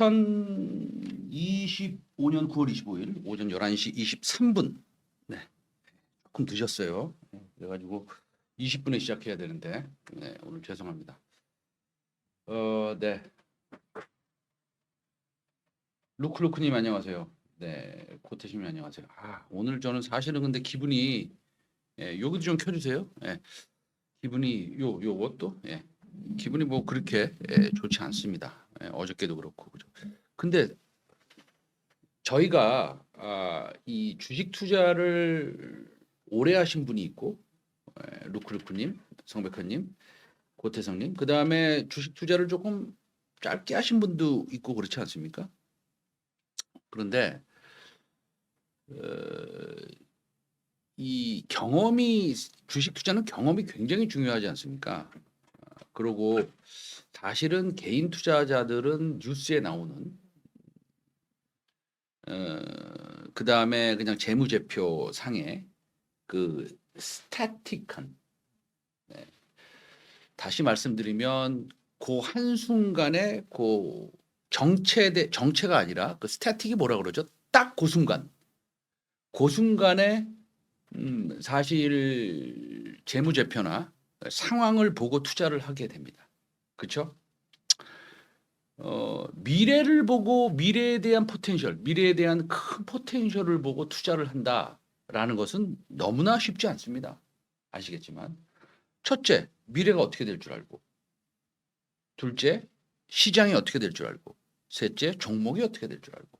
2025년 9월 25일 오전 11시 23분. 네. 조금 늦었어요. 그래가지고 20분에 시작해야 되는데 네, 오늘 죄송합니다. 네. 루크루크님 안녕하세요. 네, 고태심님 안녕하세요. 오늘 저는 사실은 근데 기분이 여기도 좀 켜주세요. 기분이 요것도 기분이 뭐 그렇게 좋지 않습니다. 어저께도 그렇고 그죠. 근데 저희가 이 주식 투자를 오래 하신 분이 있고 루크루크님, 성백현님, 고태성님, 그 다음에 주식 투자를 조금 짧게 하신 분도 있고 그렇지 않습니까? 그런데 이 경험이 주식 투자는 경험이 굉장히 중요하지 않습니까? 그리고 사실은 개인 투자자들은 뉴스에 나오는 그 다음에 그냥 재무제표 상에 그 스태틱한 다시 말씀드리면 그 한순간에 그 정체가 아니라 그 스태틱이 뭐라 그러죠? 딱 그 순간에 사실 재무제표나 상황을 보고 투자를 하게 됩니다. 그렇죠? 미래를 보고 미래에 대한 포텐셜, 미래에 대한 큰 포텐셜을 보고 투자를 한다라는 것은 너무나 쉽지 않습니다. 아시겠지만 첫째, 미래가 어떻게 될 줄 알고, 둘째, 시장이 어떻게 될 줄 알고, 셋째, 종목이 어떻게 될 줄 알고,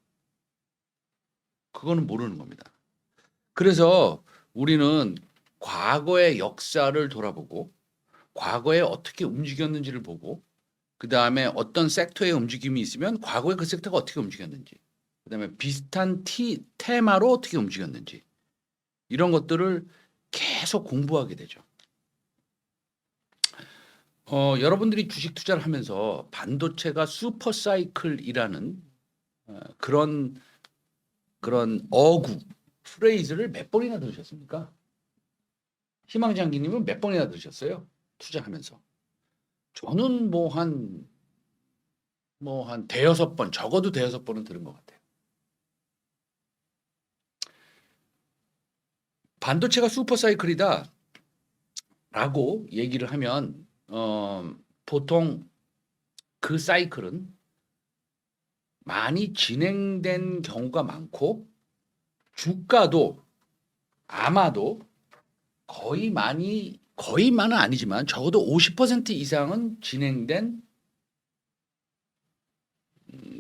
그거는 모르는 겁니다. 그래서 우리는 과거의 역사를 돌아보고 과거에 어떻게 움직였는지를 보고 그 다음에 어떤 섹터의 움직임이 있으면 과거에 그 섹터가 어떻게 움직였는지 그 다음에 비슷한 테마로 어떻게 움직였는지 이런 것들을 계속 공부하게 되죠. 여러분들이 주식 투자를 하면서 반도체가 슈퍼 사이클이라는 그런 어구 프레이즈를 몇 번이나 들으셨습니까? 희망장기님은 몇 번이나 들으셨어요? 투자하면서. 저는 한 대여섯 번, 적어도 대여섯 번은 들은 것 같아요. 반도체가 슈퍼 사이클이다 라고 얘기를 하면 보통 그 사이클은 많이 진행된 경우가 많고 주가도 아마도 거의만은 아니지만 적어도 50% 이상은 진행된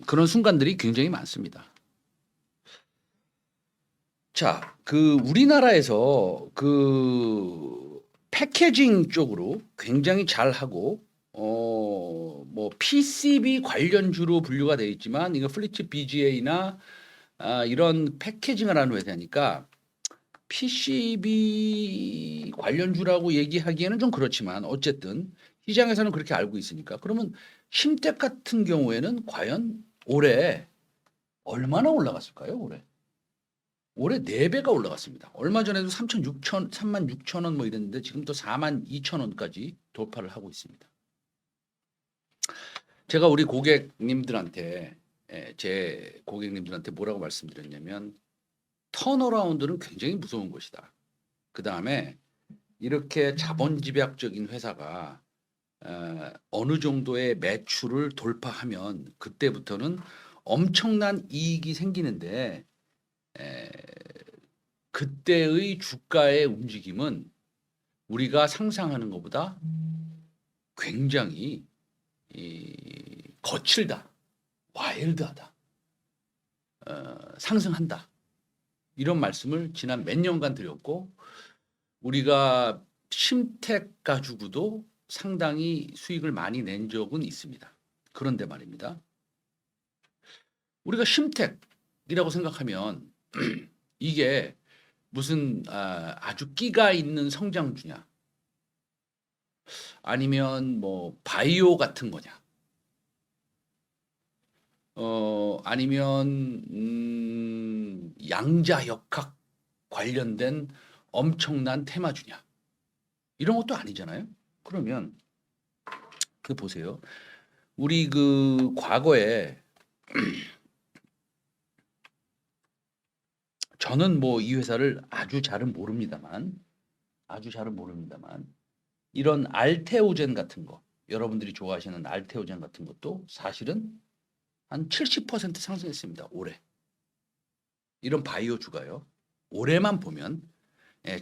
그런 순간들이 굉장히 많습니다. 자, 우리나라에서 패키징 쪽으로 굉장히 잘하고 PCB 관련주로 분류가 되어 있지만 이거 플리츠 BGA나 이런 패키징을 하는 회사니까 PCB 관련주라고 얘기하기에는 좀 그렇지만 어쨌든 시장에서는 그렇게 알고 있으니까 그러면 심택 같은 경우에는 과연 올해 얼마나 올라갔을까요? 올해 4배가 올라갔습니다. 얼마 전에도 36,000원 뭐 이랬는데 지금 또 42,000원까지 돌파를 하고 있습니다. 제가 우리 고객님들한테 제 고객님들한테 뭐라고 말씀드렸냐면 턴어라운드는 굉장히 무서운 것이다. 그 다음에 이렇게 자본집약적인 회사가 어느 정도의 매출을 돌파하면 그때부터는 엄청난 이익이 생기는데 그때의 주가의 움직임은 우리가 상상하는 것보다 굉장히 거칠다, 와일드하다, 상승한다. 이런 말씀을 지난 몇 년간 드렸고 우리가 심택 가지고도 상당히 수익을 많이 낸 적은 있습니다. 그런데 말입니다. 우리가 심택이라고 생각하면 이게 무슨 아주 끼가 있는 성장주냐 아니면 뭐 바이오 같은 거냐 아니면 양자역학 관련된 엄청난 테마주냐 이런 것도 아니잖아요. 그러면 보세요. 우리 과거에 저는 뭐 이 회사를 아주 잘은 모릅니다만 이런 알테오젠 같은 거, 여러분들이 좋아하시는 알테오젠 같은 것도 사실은 한 70% 상승했습니다. 올해. 이런 바이오 주가요. 올해만 보면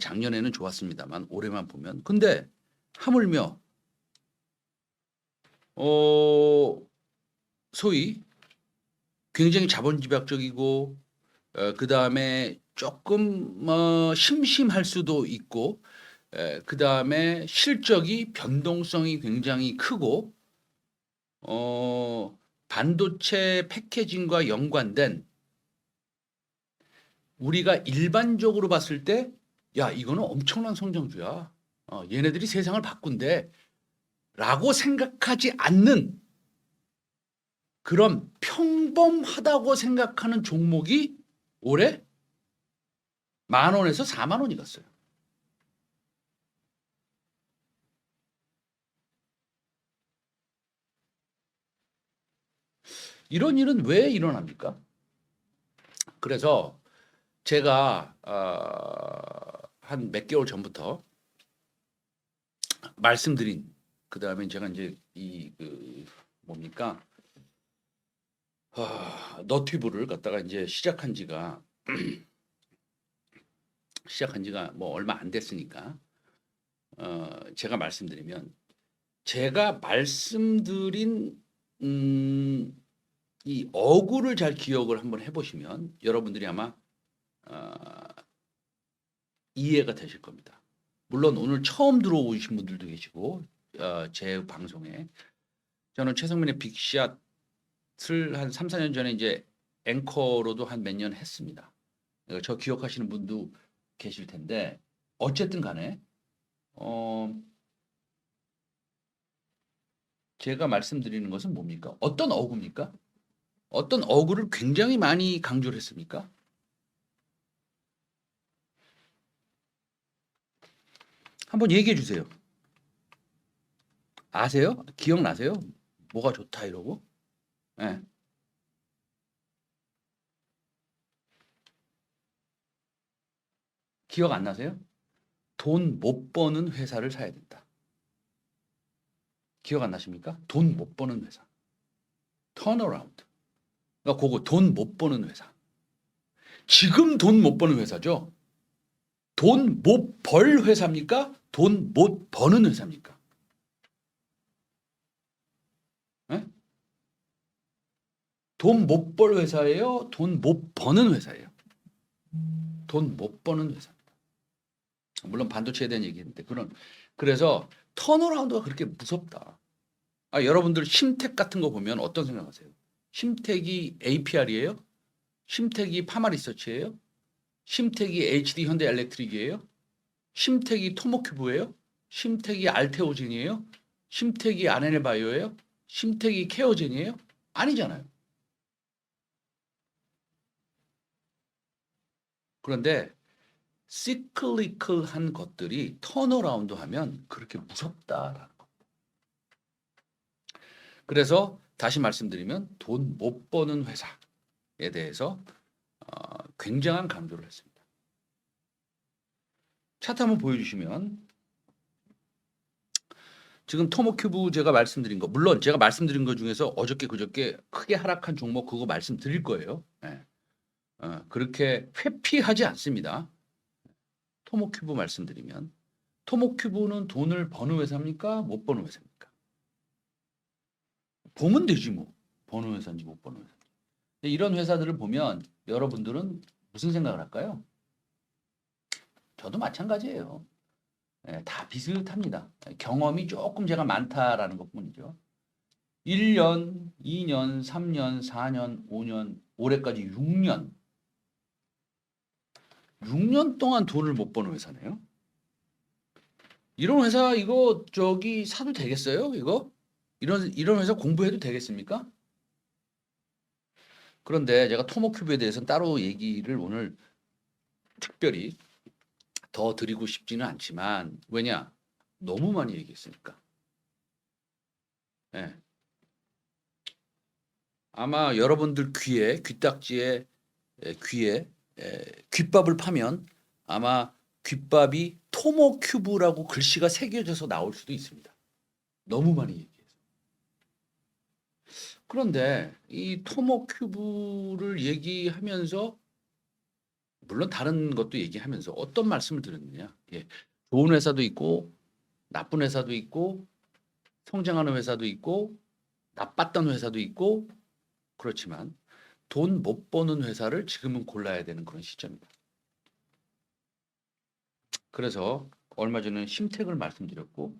작년에는 좋았습니다만 올해만 보면 근데 하물며 소위 굉장히 자본집약적이고 그다음에 조금 심심할 수도 있고 그다음에 실적이 변동성이 굉장히 크고 반도체 패키징과 연관된 우리가 일반적으로 봤을 때 야, 이거는 엄청난 성장주야. 얘네들이 세상을 바꾼대. 라고 생각하지 않는 그런 평범하다고 생각하는 종목이 올해 10,000원에서 40,000원이 갔어요. 이런 일은 왜 일어납니까? 그래서 제가 한 몇 개월 전부터 말씀드린 그다음에 제가 이제 뭡니까? 너튜브를 갖다가 이제 시작한 지가 뭐 얼마 안 됐으니까 제가 말씀드리면 제가 말씀드린 이 어구를 잘 기억을 한번 해보시면 여러분들이 아마 이해가 되실 겁니다. 물론 오늘 처음 들어오신 분들도 계시고 제 방송에 저는 최성민의 빅샷을 한 3, 4년 전에 이제 앵커로도 한 몇 년 했습니다. 저 기억하시는 분도 계실 텐데 어쨌든 간에 제가 말씀드리는 것은 뭡니까? 어떤 어구입니까? 어떤 어구를 굉장히 많이 강조를 했습니까? 한번 얘기해 주세요. 아세요? 기억나세요? 뭐가 좋다 이러고? 네. 기억 안 나세요? 돈 못 버는 회사를 사야 된다. 기억 안 나십니까? 돈 못 버는 회사. 턴어라운드. 그러니까 그거 돈 못 버는 회사. 지금 돈 못 버는 회사죠? 돈 못 벌 회사입니까? 돈 못 버는 회사입니까? 네? 돈 못 벌 회사예요? 돈 못 버는 회사예요? 돈 못 버는 회사입니다. 물론 반도체에 대한 얘기인데 그래서 턴어라운드가 그렇게 무섭다. 여러분들 심택 같은 거 보면 어떤 생각하세요? 심택이 APR이에요? 심택이 파마리서치예요? 심택이 HD 현대엘렉트릭이에요? 심택이 토모큐브예요? 심택이 알테오젠이에요? 심택이 아네네바이오예요? 심택이 케어젠이에요? 아니잖아요. 그런데 시클리컬한 것들이 턴어라운드 하면 그렇게 무섭다라는 거. 그래서 다시 말씀드리면 돈 못 버는 회사에 대해서 굉장한 강조를 했습니다. 차트 한번 보여주시면 지금 토모큐브 제가 말씀드린 거 물론 제가 말씀드린 것 중에서 어저께 그저께 크게 하락한 종목 그거 말씀드릴 거예요. 네. 그렇게 회피하지 않습니다. 토모큐브 말씀드리면 토모큐브는 돈을 버는 회사입니까? 못 버는 회사입니까? 보면 되지 뭐. 버는 회사인지 못 버는 회사인지. 이런 회사들을 보면 여러분들은 무슨 생각을 할까요? 저도 마찬가지예요. 다 비슷합니다. 경험이 조금 제가 많다라는 것뿐이죠. 1년, 2년, 3년, 4년, 5년, 올해까지 6년. 6년 동안 돈을 못 버는 회사네요. 이런 회사 이거 저기 사도 되겠어요? 이거? 이런 회사 공부해도 되겠습니까? 그런데 제가 토모큐브에 대해서는 따로 얘기를 오늘 특별히 더 드리고 싶지는 않지만 왜냐? 너무 많이 얘기했으니까. 예. 아마 여러분들 귀딱지에 귀에 귓밥을 파면 아마 귓밥이 토모큐브라고 글씨가 새겨져서 나올 수도 있습니다. 너무 많이 얘기해서. 그런데 이 토모큐브를 얘기하면서 물론 다른 것도 얘기하면서 어떤 말씀을 드렸느냐. 예, 좋은 회사도 있고 나쁜 회사도 있고 성장하는 회사도 있고 나빴던 회사도 있고 그렇지만 돈 못 버는 회사를 지금은 골라야 되는 그런 시점입니다. 그래서 얼마 전에 심택을 말씀드렸고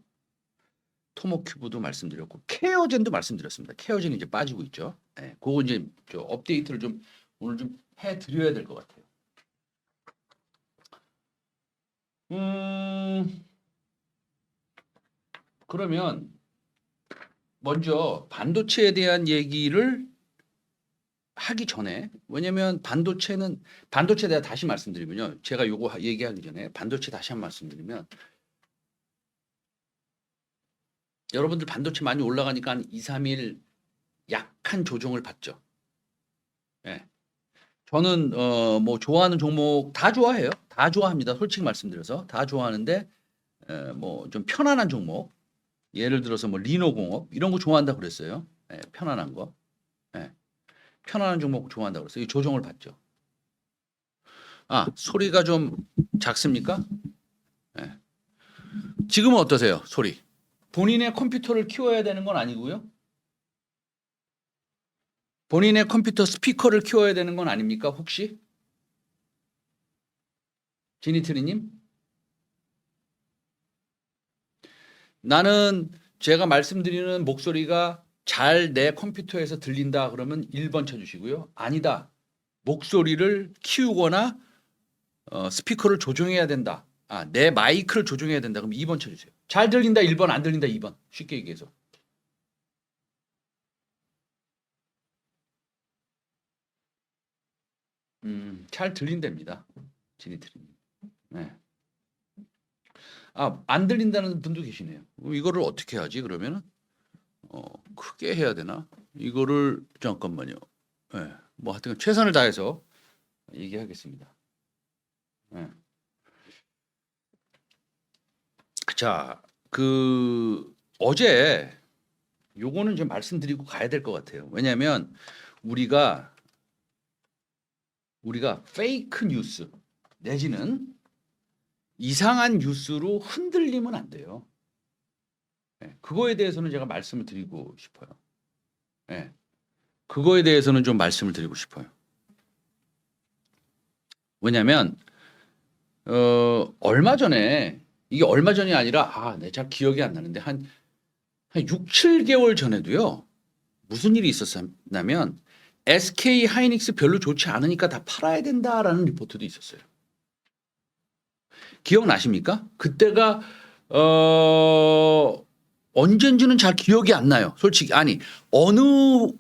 토모큐브도 말씀드렸고 케어젠도 말씀드렸습니다. 케어젠이 이제 빠지고 있죠. 예, 그거 이제 저 업데이트를 좀 오늘 좀 해드려야 될 것 같아요. 그러면 먼저 반도체에 대한 얘기를 하기 전에 왜냐면 반도체에 대해 다시 말씀드리면요. 제가 요거 얘기하기 전에 반도체 다시 한 번 말씀드리면 여러분들 반도체 많이 올라가니까 한 2, 3일 약한 조정을 받죠. 예. 저는 뭐 좋아하는 종목 다 좋아해요. 다 좋아합니다. 솔직히 말씀드려서 다 좋아하는데 뭐 좀 편안한 종목 예를 들어서 뭐 리노공업 이런 거 좋아한다 그랬어요. 예, 편안한 거. 예. 편안한 종목 좋아한다 그랬어요. 이 조정을 받죠. 아, 소리가 좀 작습니까? 예. 지금은 어떠세요? 소리. 본인의 컴퓨터를 키워야 되는 건 아니고요. 본인의 컴퓨터 스피커를 키워야 되는 건 아닙니까? 혹시? 지니트리님? 나는 제가 말씀드리는 목소리가 잘 내 컴퓨터에서 들린다 그러면 1번 쳐주시고요. 아니다. 목소리를 키우거나 스피커를 조정해야 된다. 아, 내 마이크를 조정해야 된다. 그럼 2번 쳐주세요. 잘 들린다 1번, 안 들린다 2번. 쉽게 얘기해서. 잘 들린답니다. 지니트리님. 네. 아, 안 들린다는 분도 계시네요. 이거를 어떻게 하지 그러면은? 크게 해야 되나? 이거를 잠깐만요. 네. 뭐 하여튼 최선을 다해서 얘기하겠습니다. 네. 자, 어제 요거는 좀 말씀드리고 가야 될 것 같아요. 왜냐하면 우리가 페이크 뉴스 내지는 이상한 뉴스로 흔들리면 안 돼요. 네, 그거에 대해서는 제가 말씀을 드리고 싶어요. 네, 그거에 대해서는 좀 말씀을 드리고 싶어요. 왜냐하면 얼마 전에 이게 얼마 전이 아니라 네, 잘 기억이 안 나는데 한 6, 7개월 전에도요. 무슨 일이 있었냐면 SK 하이닉스 별로 좋지 않으니까 다 팔아야 된다라는 리포트도 있었어요. 기억나십니까? 그때가 언젠지는 잘 기억이 안 나요. 솔직히 아니 어느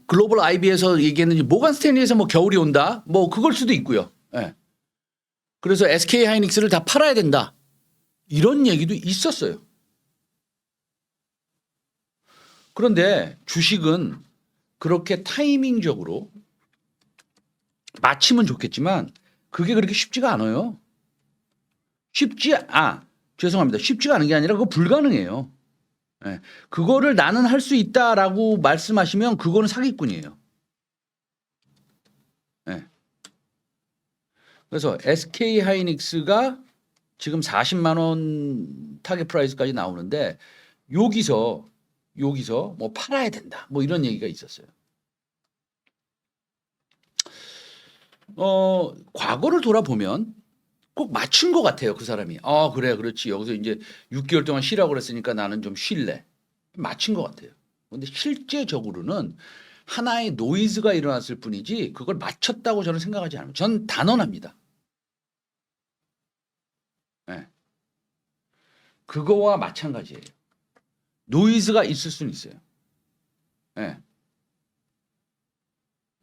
글로벌 IB에서 얘기했는지 모간 스탠리에서 뭐 겨울이 온다 뭐 그걸 수도 있고요. 예. 그래서 SK 하이닉스를 다 팔아야 된다 이런 얘기도 있었어요. 그런데 주식은 그렇게 타이밍적으로 맞히면 좋겠지만 그게 그렇게 쉽지가 않아요. 죄송합니다. 쉽지가 않은 게 아니라 그거 불가능해요. 예. 그거를 나는 할 수 있다라고 말씀하시면 그거는 사기꾼이에요. 예. 그래서 SK 하이닉스가 지금 40만 원 타겟 프라이스까지 나오는데 여기서 뭐 팔아야 된다. 뭐 이런 얘기가 있었어요. 과거를 돌아보면 꼭 맞춘 것 같아요. 그 사람이. 그래, 그렇지. 여기서 이제 6개월 동안 쉬라고 그랬으니까 나는 좀 쉴래. 맞춘 것 같아요. 근데 실제적으로는 하나의 노이즈가 일어났을 뿐이지 그걸 맞췄다고 저는 생각하지 않아요. 전 단언합니다. 네. 그거와 마찬가지예요. 노이즈가 있을 수는 있어요. 네.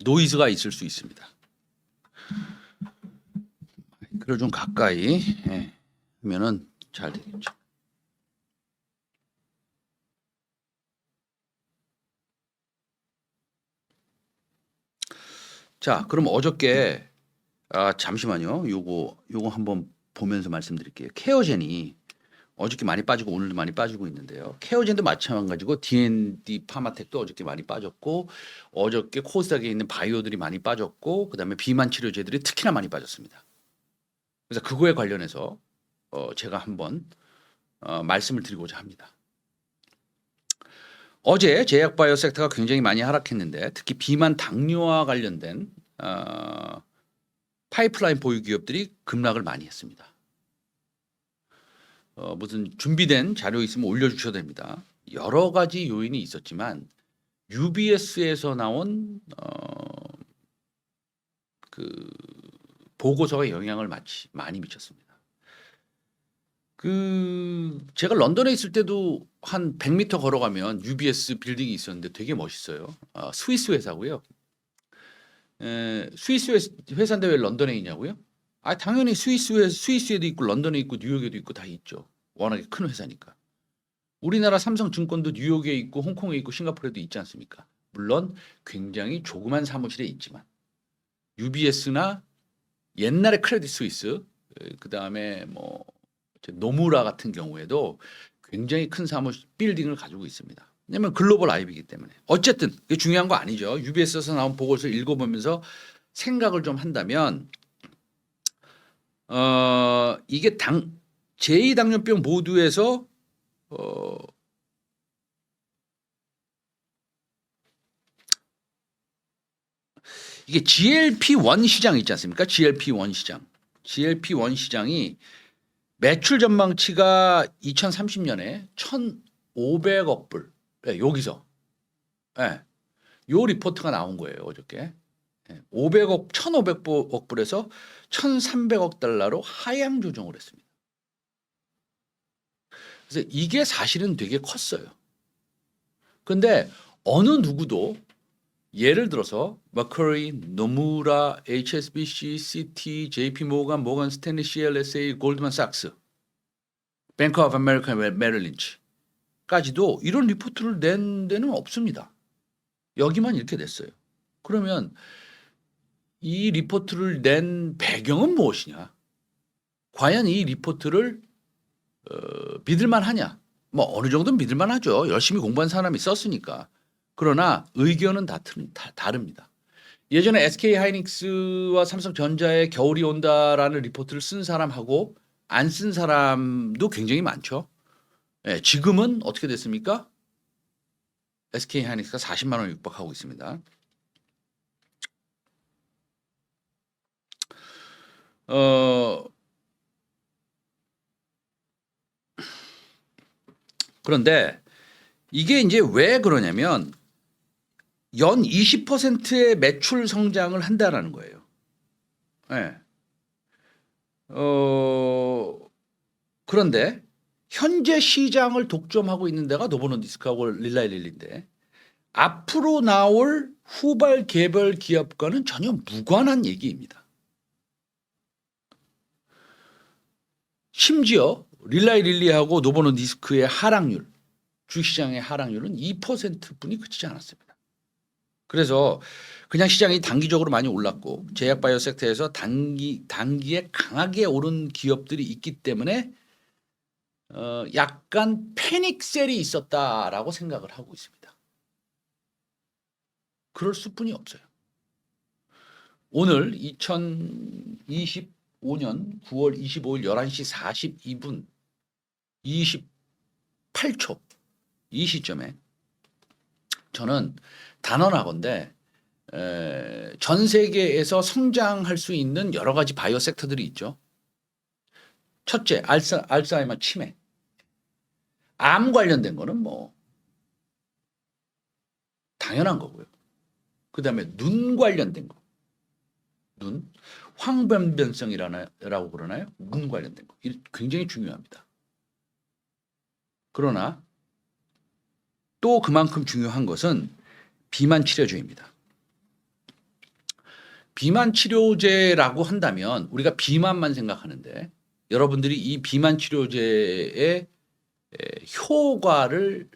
노이즈가 있을 수 있습니다. 그걸 좀 가까이 하면은 잘 되겠죠. 자, 그럼 어저께 잠시만요. 요거 한번 보면서 말씀드릴게요. 케어젠이 어저께 많이 빠지고 오늘도 많이 빠지고 있는데요. 케어젠도 마찬가지고 D&D 파마텍도 어저께 많이 빠졌고 어저께 코스닥에 있는 바이오들이 많이 빠졌고 그다음에 비만 치료제들이 특히나 많이 빠졌습니다. 그래서 그거에 관련해서 제가 한번 말씀을 드리고자 합니다. 어제 제약바이오 섹터가 굉장히 많이 하락했는데 특히 비만 당뇨와 관련된 파이프라인 보유 기업들이 급락을 많이 했습니다. 무슨 준비된 자료 있으면 올려주셔도 됩니다. 여러 가지 요인이 있었지만 UBS에서 나온 그 보고서가 영향을 많이 미쳤습니다. 제가 런던에 있을 때도 한 100m 걸어가면 UBS 빌딩이 있었는데 되게 멋있어요. 스위스 회사고요. 스위스 회사인데 왜 런던에 있냐고요? 당연히 스위스에도 있고 런던에 있고 뉴욕에도 있고 다 있죠. 워낙에 큰 회사니까. 우리나라 삼성증권도 뉴욕에 있고 홍콩에 있고 싱가포르에도 있지 않습니까? 물론 굉장히 조그만 사무실에 있지만 UBS나 옛날에 크레딧 스위스 그다음에 뭐 노무라 같은 경우에도 굉장히 큰 사무실 빌딩을 가지고 있습니다. 왜냐면 글로벌 IB이기 때문에. 어쨌든 그게 중요한 거 아니죠. UBS에서 나온 보고서를 읽어보면서 생각을 좀 한다면 이게 제2당뇨병 모두에서 이게 GLP-1 시장 있지 않습니까? GLP-1 시장. GLP-1 시장이 매출 전망치가 2030년에 1,500억 불. 네, 여기서. 네, 요 리포트가 나온 거예요, 어저께. 1,500억 불에서 1,300억 달러로 하향 조정을 했습니다. 그래서 이게 사실은 되게 컸어요. 근데 어느 누구도 예를 들어서 머커리, 노무라, HSBC, CT, JP모간, 모건 스탠리, CLSA, 골드만삭스, 뱅크 오브 아메리카, 메릴린치까지도 이런 리포트를 낸 데는 없습니다. 여기만 이렇게 냈어요. 그러면 이 리포트를 낸 배경은 무엇이냐? 과연 이 리포트를 믿을만 하냐? 뭐 어느 정도는 믿을만 하죠. 열심히 공부한 사람이 썼으니까. 그러나 의견은 다 다릅니다. 예전에 SK하이닉스와 삼성전자의 겨울이 온다라는 리포트를 쓴 사람하고 안 쓴 사람도 굉장히 많죠. 네, 지금은 어떻게 됐습니까? SK하이닉스가 40만 원 육박하고 있습니다. 그런데 이게 이제 왜 그러냐면 연 20%의 매출 성장을 한다라는 거예요. 네. 그런데 현재 시장을 독점하고 있는 데가 노보노디스크하고 릴라이릴리인데 앞으로 나올 후발 개별 기업과는 전혀 무관한 얘기입니다. 심지어 릴라이릴리하고 노보노디스크의 하락률, 주식시장의 하락률은 2%뿐이 그치지 않았습니다. 그래서 그냥 시장이 단기적으로 많이 올랐고 제약바이오 섹터에서 단기에 강하게 오른 기업들이 있기 때문에 약간 패닉셀이 있었다라고 생각을 하고 있습니다. 그럴 수뿐이 없어요. 오늘 2025년 9월 25일 11시 42분 28초 이 시점에 저는 단언하건대 전 세계에서 성장할 수 있는 여러 가지 바이오 섹터들이 있죠. 첫째, 알츠하이머 치매. 암 관련된 거는 뭐 당연한 거고요. 그다음에 눈 관련된 거. 눈 황변변성이라고 그러나요? 눈 관련된 거. 굉장히 중요합니다. 그러나 또 그만큼 중요한 것은 비만 치료제입니다. 비만 치료제라고 한다면 우리가 비만만 생각하는데 여러분들이 이 비만 치료제의 효과를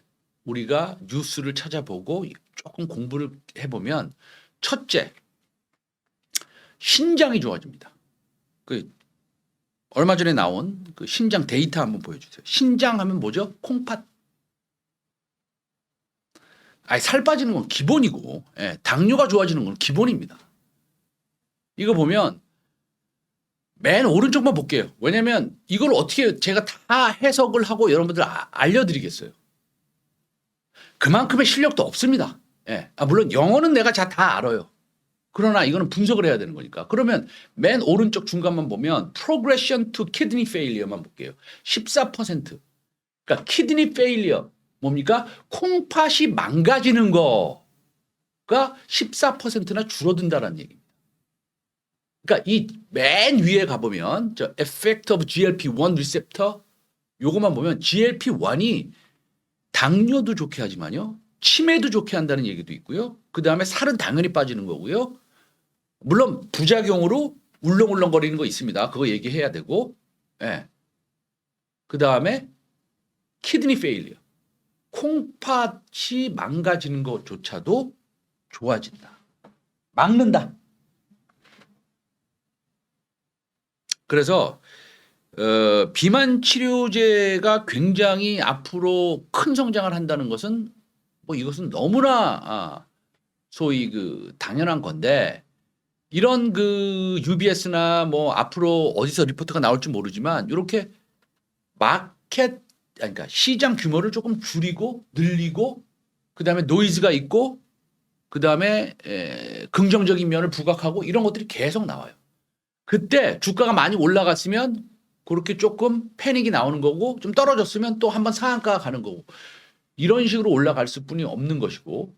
우리가 뉴스를 찾아보고 조금 공부를 해보면 첫째, 신장이 좋아집니다. 그 얼마 전에 나온 그 신장 데이터 한번 보여주세요. 신장 하면 뭐죠? 콩팥. 아니, 살 빠지는 건 기본이고, 예, 당뇨가 좋아지는 건 기본입니다. 이거 보면 맨 오른쪽만 볼게요. 왜냐면 이걸 어떻게 제가 다 해석을 하고 여러분들 알려드리겠어요. 그만큼의 실력도 없습니다. 예. 물론 영어는 내가 다 알아요. 그러나 이거는 분석을 해야 되는 거니까. 그러면 맨 오른쪽 중간만 보면 progression to kidney failure만 볼게요. 14%. 그러니까 kidney failure 뭡니까? 콩팥이 망가지는 거가 14%나 줄어든다는 얘기입니다. 그러니까 이 맨 위에 가보면 저 effect of GLP-1 receptor 요것만 보면 GLP-1이 당뇨도 좋게 하지만요. 치매도 좋게 한다는 얘기도 있고요. 그다음에 살은 당연히 빠지는 거고요. 물론 부작용으로 울렁울렁거리는 거 있습니다. 그거 얘기해야 되고. 예. 그다음에 키드니 페일리어. 콩팥이 망가지는 것조차도 좋아진다. 막는다. 그래서 비만 치료제가 굉장히 앞으로 큰 성장을 한다는 것은 뭐 이것은 너무나 소위 그 당연한 건데 이런 그 UBS나 뭐 앞으로 어디서 리포트가 나올지 모르지만 이렇게 마켓 그러니까 시장 규모를 조금 줄이고 늘리고 그다음에 노이즈가 있고 그다음에 긍정적인 면을 부각하고 이런 것들이 계속 나와요. 그때 주가가 많이 올라갔으면 그렇게 조금 패닉이 나오는 거고 좀 떨어졌으면 또 한번 상한가가 가는 거고 이런 식으로 올라갈 수뿐이 없는 것이고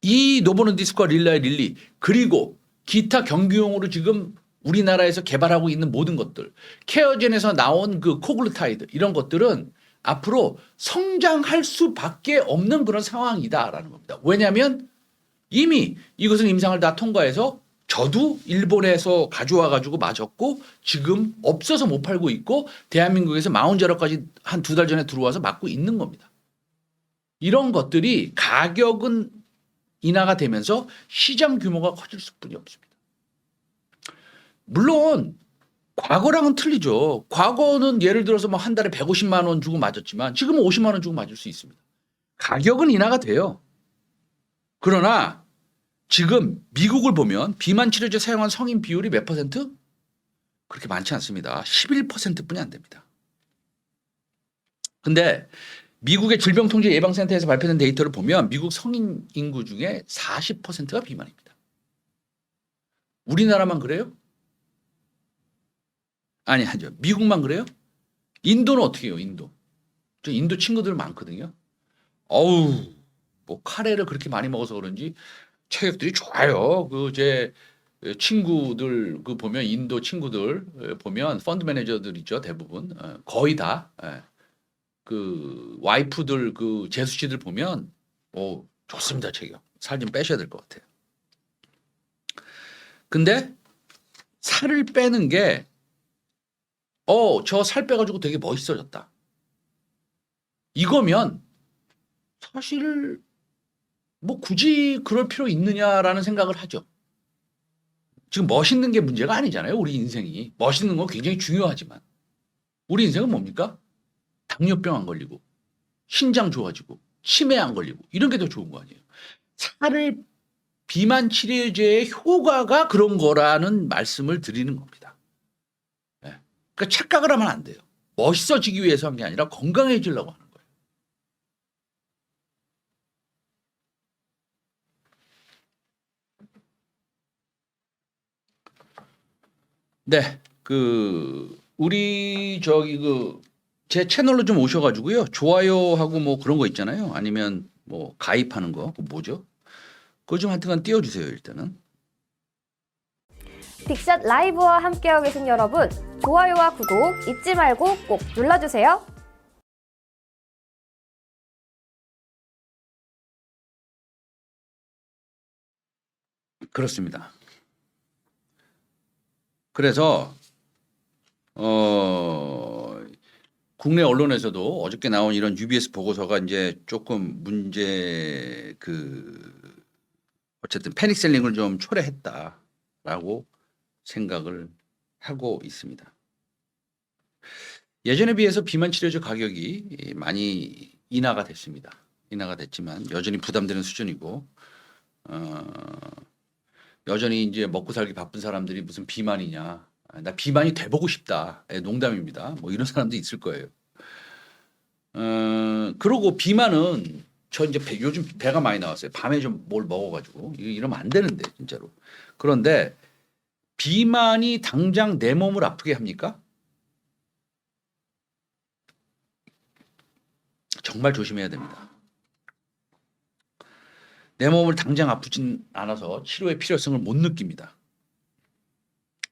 이 노보노디스크와 릴라의 릴리 그리고 기타 경규용으로 지금 우리나라에서 개발하고 있는 모든 것들 케어젠에서 나온 그 코글루타이드 이런 것들은 앞으로 성장할 수밖에 없는 그런 상황이다라는 겁니다. 왜냐하면 이미 이것은 임상을 다 통과해서 저도 일본에서 가져와 가지고 맞았고 지금 없어서 못 팔고 있고 대한민국에서 마운제로까지 한 2달 전에 들어와서 맞고 있는 겁니다. 이런 것들이 가격은 인하가 되면서 시장 규모가 커질 수뿐이 없습니다. 물론 과거랑은 틀리죠. 과거는 예를 들어서 뭐 한 달에 150만 원 주고 맞았지만 지금은 50만 원 주고 맞을 수 있습니다. 가격은 인하가 돼요. 그러나 지금 미국을 보면 비만 치료제 사용한 성인 비율이 몇 %? 그렇게 많지 않습니다. 11%뿐이 안 됩니다. 근데 미국의 질병통제예방센터에서 발표된 데이터를 보면 미국 성인 인구 중에 40%가 비만입니다. 우리나라만 그래요? 아니죠. 미국만 그래요? 인도는 어떻게 해요? 인도. 저 인도 친구들 많거든요. 어우, 뭐 카레를 그렇게 많이 먹어서 그런지 체격들이 좋아요. 그 제 친구들 그 보면 인도 친구들 보면 펀드 매니저들 있죠. 대부분 거의 다 그 와이프들 그 재수 씨들 보면 좋습니다. 체격. 살 좀 빼셔야 될 것 같아요. 근데 살을 빼는 게 저 살 빼가지고 되게 멋있어졌다. 이거면 사실 뭐 굳이 그럴 필요 있느냐라는 생각을 하죠. 지금 멋있는 게 문제가 아니잖아요. 우리 인생이. 멋있는 건 굉장히 중요하지만 우리 인생은 뭡니까? 당뇨병 안 걸리고 신장 좋아지고 치매 안 걸리고 이런 게 더 좋은 거 아니에요. 살을 비만 치료제의 효과가 그런 거라는 말씀을 드리는 겁니다. 네. 그러니까 착각을 하면 안 돼요. 멋있어지기 위해서 한 게 아니라 건강해지려고 하는 거예요. 네, 우리 제 채널로 좀 오셔가지고요. 좋아요하고 뭐 그런 거 있잖아요. 아니면 뭐 가입하는 거, 뭐죠? 그거 좀 하여튼간 띄워주세요, 일단은. 빅샷 라이브와 함께하고 계신 여러분, 좋아요와 구독 잊지 말고 꼭 눌러주세요. 그렇습니다. 그래서 국내 언론에서도 어저께 나온 이런 UBS 보고서가 이제 조금 어쨌든 패닉 셀링을 좀 초래했다. 생각을 하고 있습니다. 예전에 비해서 비만 치료제 가격이 많이 인하가 됐습니다. 인하가 됐지만 여전히 부담되는 수준이고 여전히 이제 먹고 살기 바쁜 사람들이 무슨 비만이냐, 나 비만이 돼보고 싶다, 농담입니다. 뭐 이런 사람도 있을 거예요. 그러고 비만은 저 이제 요즘 배가 많이 나왔어요. 밤에 좀 뭘 먹어가지고 이러면 안 되는데 진짜로. 그런데 비만이 당장 내 몸을 아프게 합니까? 정말 조심해야 됩니다. 내 몸을 당장 아프진 않아서 치료의 필요성을 못 느낍니다.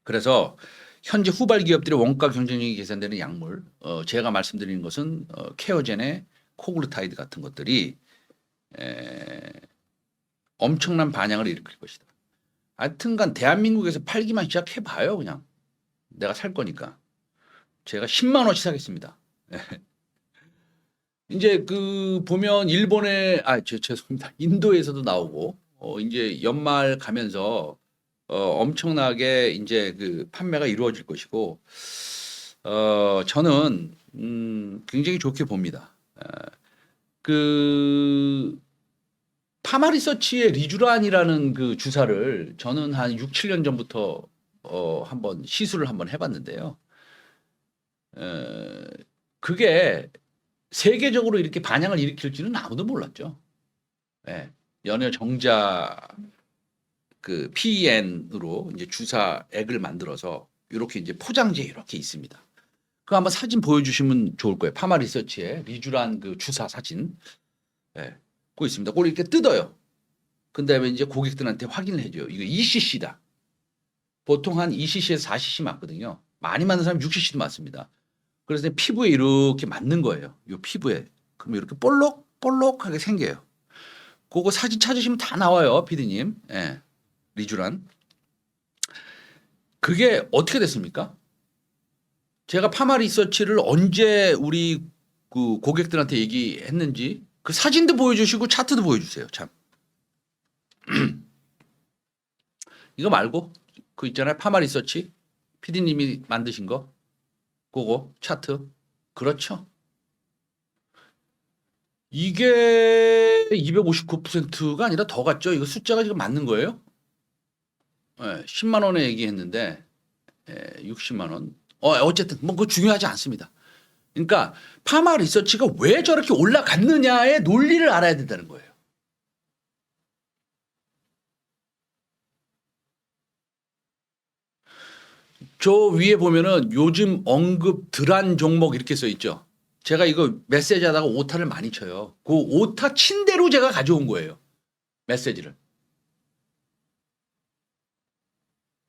그래서 현재 후발 기업들의 원가 경쟁력이 계산되는 약물, 제가 말씀드리는 것은 케어젠의 코글루타이드 같은 것들이 엄청난 반향을 일으킬 것이다. 하여튼간 대한민국에서 팔기만 시작해봐요. 그냥 내가 살 거니까 제가 10만 원씩 사겠습니다. 이제 그 보면 일본의 죄송합니다. 인도에서도 나오고 이제 연말 가면서 엄청나게 이제 그 판매가 이루어질 것이고 저는 굉장히 좋게 봅니다. 그 파마리서치의 리주란이라는 그 주사를 저는 한 6, 7년 전부터 한번 시술을 한번 해봤는데요. 그게 세계적으로 이렇게 반향을 일으킬지는 아무도 몰랐죠. 예, 연여 정자 그 PEN으로 이제 주사액을 만들어서 이렇게 이제 포장지에 이렇게 있습니다. 그 한번 사진 보여주시면 좋을 거예요. 파마리서치의 리주란 그 주사 사진. 예, 그거 있습니다. 그걸 이렇게 뜯어요. 근데 이제 고객들한테 확인을 해줘요. 이거 2cc다. 보통 한 2cc에서 4cc 맞거든요. 많이 맞는 사람 6cc도 맞습니다. 그래서 피부에 이렇게 맞는 거예요. 이 피부에. 그러면 이렇게 볼록볼록하게 생겨요. 그거 사진 찾으시면 다 나와요, 피디님. 예, 리주란. 그게 어떻게 됐습니까? 제가 파마 리서치를 언제 우리 그 고객들한테 얘기했는지 그 사진도 보여주시고 차트도 보여주세요. 참. 이거 말고 그 있잖아요. 파마 리서치 피디님이 만드신 거. 그거 차트. 그렇죠. 이게 259%가 아니라 더 갔죠. 이거 숫자가 지금 맞는 거예요? 네, 10만 원에 얘기했는데 60만 원. 어쨌든 뭐 그거 중요하지 않습니다. 그러니까 파마 리서치가 왜 저렇게 올라갔느냐의 논리를 알아야 된다는 거예요. 저 위에 보면은 요즘 언급 덜한 종목 이렇게 써 있죠. 제가 이거 메시지 하다가 오타를 많이 쳐요. 그 오타 친 대로 제가 가져온 거예요. 메시지를.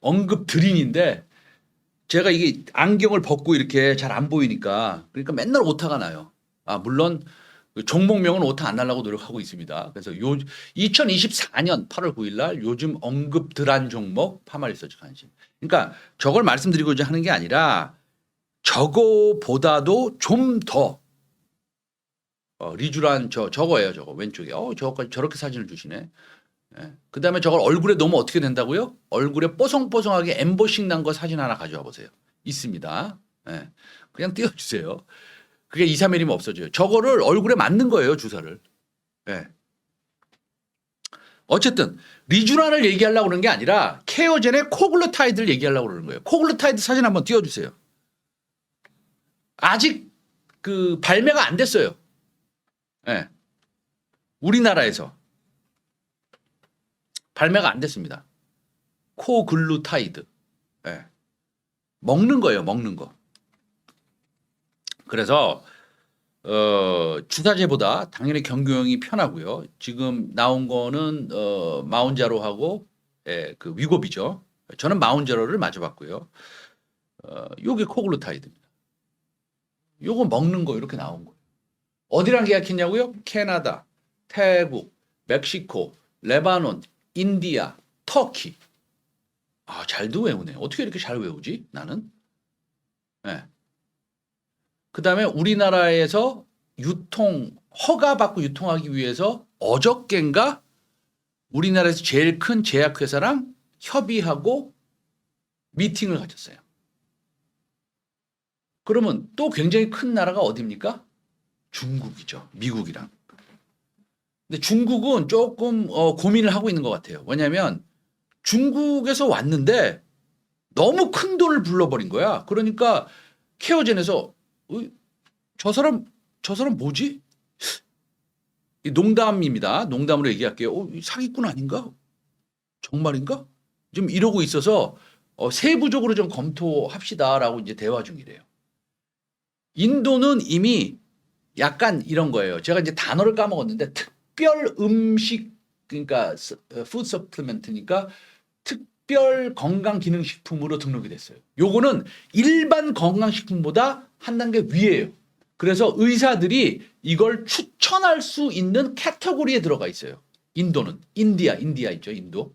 언급 드린인데 제가 이게 안경을 벗고 이렇게 잘 안 보이니까 그러니까 맨날 오타가 나요. 물론 종목명은 오타 안 나려고 노력하고 있습니다. 그래서 2024년 8월 9일 날 요즘 언급 덜한 종목 파마리서치 관심. 그러니까 저걸 말씀드리고자 하는 게 아니라 저거보다도 좀 더 리주란 저거예요. 저거 왼쪽에. 저거까지 저렇게 사진을 주시네. 예. 그다음에 저걸 얼굴에 넣으면 어떻게 된다고요? 얼굴에 뽀송뽀송하게 엠보싱 난 거 사진 하나 가져와 보세요. 있습니다. 예. 그냥 띄워주세요. 그게 2, 3일이면 없어져요. 저거를 얼굴에 맞는 거예요. 주사를. 예. 어쨌든 리주란을 얘기하려고 그러는 게 아니라 케어젠의 코글루타이드를 얘기하려고 그러는 거예요. 코글루타이드 사진 한번 띄워주세요. 아직 그 발매가 안 됐어요. 예. 우리나라에서 발매가 안 됐습니다. 코글루타이드. 예. 먹는 거예요. 먹는 거. 그래서 주사제보다 당연히 경구용이 편하고요. 지금 나온 거는 마운자로하고 그 위고비죠. 저는 마운자로를 맞아봤고요. 요게 코글루타이드입니다. 요거 먹는 거 이렇게 나온 거예요. 어디랑 계약했냐고요? 캐나다, 태국, 멕시코, 레바논, 인디아, 터키. 잘도 외우네. 어떻게 이렇게 잘 외우지? 나는. 네. 그다음에 우리나라에서 허가받고 유통하기 위해서 어저껜가 우리나라에서 제일 큰 제약회사랑 협의하고 미팅을 가졌어요. 그러면 또 굉장히 큰 나라가 어디입니까? 중국이죠. 미국이랑. 근데 중국은 조금 고민을 하고 있는 것 같아요. 왜냐하면 중국에서 왔는데 너무 큰 돈을 불러버린 거야. 그러니까 케어젠에서 저 사람 뭐지? 이 농담입니다. 농담으로 얘기할게요. 이 사기꾼 아닌가? 정말인가? 좀 이러고 있어서 세부적으로 좀 검토합시다라고 이제 대화 중이래요. 인도는 이미 약간 이런 거예요. 제가 이제 단어를 까먹었는데 특별 음식 그러니까 푸드 서플리먼트니까 특별 건강기능식품으로 등록이 됐어요. 요거는 일반 건강식품보다 한 단계 위에요. 그래서 의사들이 이걸 추천할 수 있는 카테고리에 들어가 있어요. 인도는 인디아 있죠, 인도.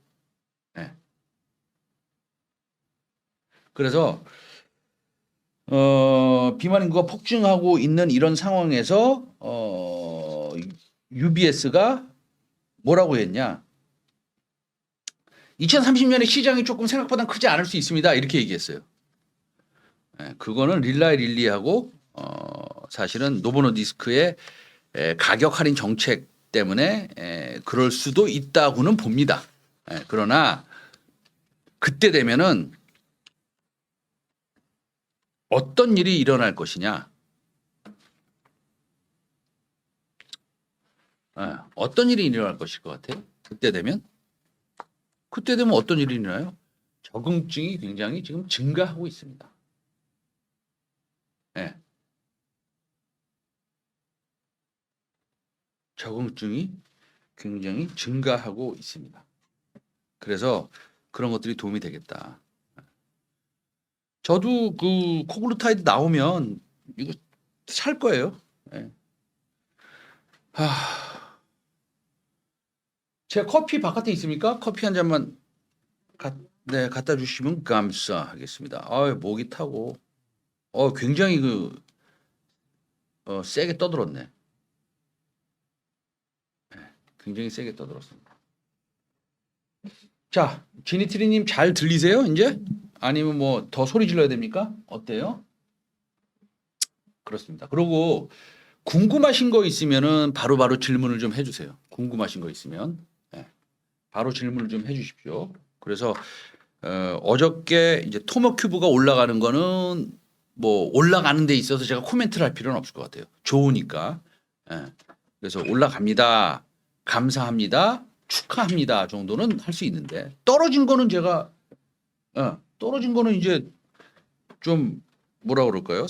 네. 그래서 비만 인구가 폭증하고 있는 이런 상황에서 UBS가 뭐라고 했냐? 2030년에 시장이 조금 생각보다 크지 않을 수 있습니다. 이렇게 얘기했어요. 네, 그거는 릴리하고 사실은 노보노디스크의 가격 할인 정책 때문에 그럴 수도 있다고는 봅니다. 그러나 그때 되면은 어떤 일이 일어날 것이냐? 어떤 일이 일어날 것일 것 같아요? 그때 되면 어떤 일이 일어나요? 적응증이 굉장히 지금 증가하고 있습니다. 네. 적응증이 굉장히 증가하고 있습니다. 그래서 그런 것들이 도움이 되겠다. 저도 그 코글루타이드 나오면 이거 살 거예요. 네. 제 커피 바깥에 있습니까? 커피 한 잔만 갖다 주시면 감사하겠습니다. 목이 타고 굉장히 세게 떠들었네. 굉장히 세게 떠들었습니다. 자, 지니트리님 잘 들리세요? 이제? 아니면 뭐 더 소리 질러야 됩니까? 어때요? 그렇습니다. 그리고 궁금하신 거 있으면은 바로바로 질문을 좀 해주세요. 궁금하신 거 있으면 바로 질문을 좀 해주십시오. 그래서 어저께 이제 토머 큐브가 올라가는 거는 뭐 올라가는 데 있어서 제가 코멘트를 할 필요는 없을 것 같아요. 좋으니까. 그래서 올라갑니다. 감사합니다. 축하합니다 정도는 할 수 있는데 떨어진 거는 제가 떨어진 거는 이제 좀 뭐라 그럴까요?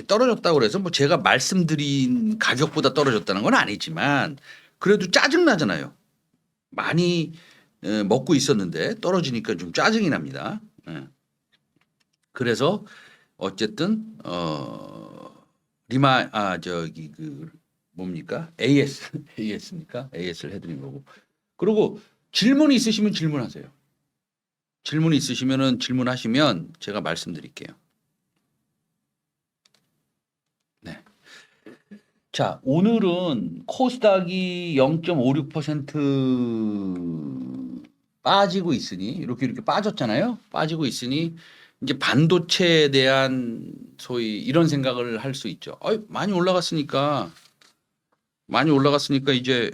떨어졌다고 그래서 뭐 제가 말씀드린 가격보다 떨어졌다는 건 아니지만 그래도 짜증 나잖아요. 많이 먹고 있었는데 떨어지니까 좀 짜증이 납니다. 그래서 어쨌든 저기 뭡니까? AS입니까? AS를 해드린 거고. 그리고 질문이 있으시면 질문하세요. 질문이 있으시면은 질문하시면 제가 말씀드릴게요. 네. 자, 오늘은 코스닥이 0.56% 빠지고 있으니 이렇게 빠졌잖아요. 빠지고 있으니 이제 반도체에 대한 소위 이런 생각을 할 수 있죠. 많이 올라갔으니까 이제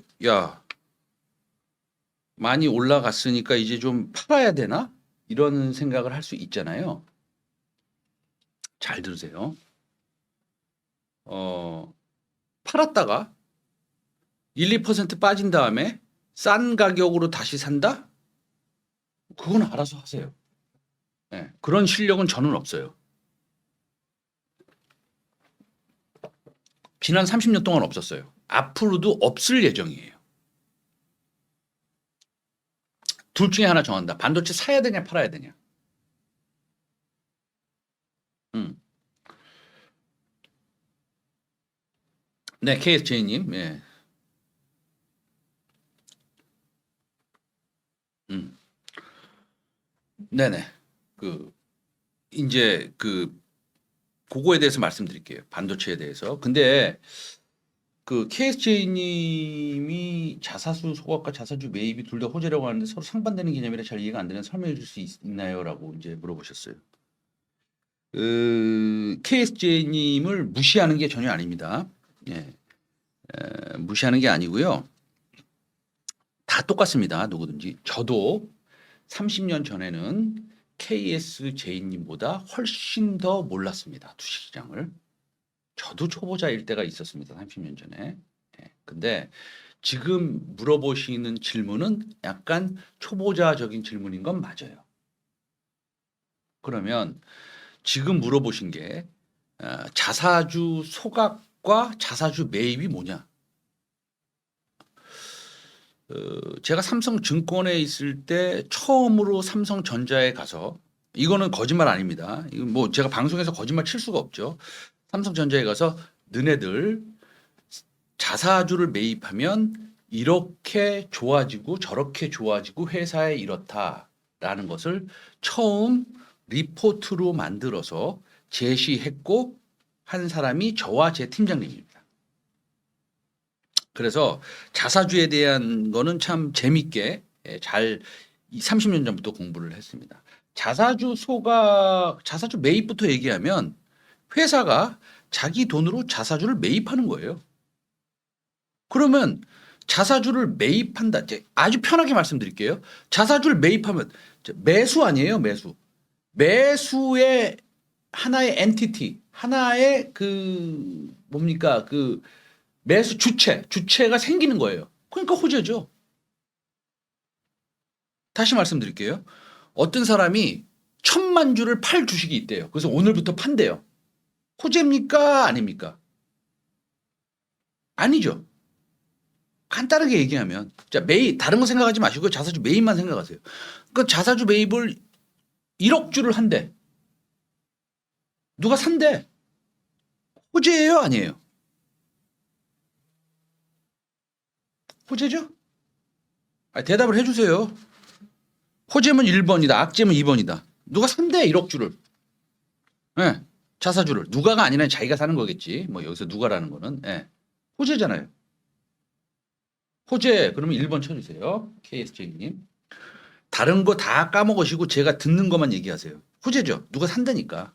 많이 올라갔으니까 이제 좀 팔아야 되나? 이런 생각을 할 수 있잖아요. 잘 들으세요. 팔았다가 1, 2% 빠진 다음에 싼 가격으로 다시 산다? 그건 알아서 하세요. 그런 실력은 저는 없어요. 지난 30년 동안 없었어요. 앞으로도 없을 예정이에요. 둘 중에 하나 정한다. 반도체 사야 되냐 팔아야 되냐. 네, KSJ님. 예. 네네. 이제 그거에 대해서 말씀드릴게요. 반도체에 대해서. 근데 그 KSJ님이 자사주 소각과 자사주 매입이 둘 다 호재라고 하는데 서로 상반되는 개념이라 잘 이해가 안 되는 설명해 줄 수 있나요?라고 이제 물어보셨어요. KSJ님을 무시하는 게 전혀 아닙니다. 예, 무시하는 게 아니고요. 다 똑같습니다. 누구든지. 저도 30년 전에는 KSJ님보다 훨씬 더 몰랐습니다. 주식시장을. 저도 초보자일 때가 있었습니다. 30년 전에. 예, 근데 지금 물어보시는 질문은 약간 초보자적인 질문인 건 맞아요. 그러면 지금 물어보신 게 자사주 소각과 자사주 매입이 뭐냐? 제가 삼성증권에 있을 때 처음으로 삼성전자에 가서 이거는 거짓말 아닙니다. 이거 뭐 제가 방송에서 거짓말 칠 수가 없죠. 삼성전자에 가서 너네들 자사주를 매입하면 이렇게 좋아지고 저렇게 좋아지고 회사에 이렇다라는 것을 처음 리포트로 만들어서 제시했고 한 사람이 저와 제 팀장님입니다. 그래서 자사주에 대한 거는 참 재밌게 잘 30년 전부터 공부를 했습니다. 자사주 매입부터 얘기하면 회사가 자기 돈으로 자사주를 매입하는 거예요. 그러면 자사주를 매입한다. 아주 편하게 말씀드릴게요. 자사주를 매입하면 매수 아니에요, 매수. 매수의 하나의 엔티티, 하나의 그 뭡니까? 그 매수 주체가 생기는 거예요. 그러니까 호재죠. 다시 말씀드릴게요. 어떤 사람이 1,000만 주를 팔 주식이 있대요. 그래서 오늘부터 판대요. 호재입니까? 아닙니까? 아니죠. 간단하게 얘기하면 자 매입 다른 거 생각하지 마시고 자사주 매입만 생각하세요. 그 자사주 매입을 1억 주를 한대. 누가 산대? 호재예요? 아니에요? 호재죠? 대답을 해주세요. 호재면 1번이다. 악재면 2번이다. 누가 산대 1억 주를. 네, 자사주를. 누가가 아니라 자기가 사는 거겠지. 뭐 여기서 누가라는 거는. 네. 호재잖아요. 호재 그러면 1번 쳐주세요. KSJ님. 다른 거 다 까먹으시고 제가 듣는 것만 얘기하세요. 호재죠. 누가 산다니까.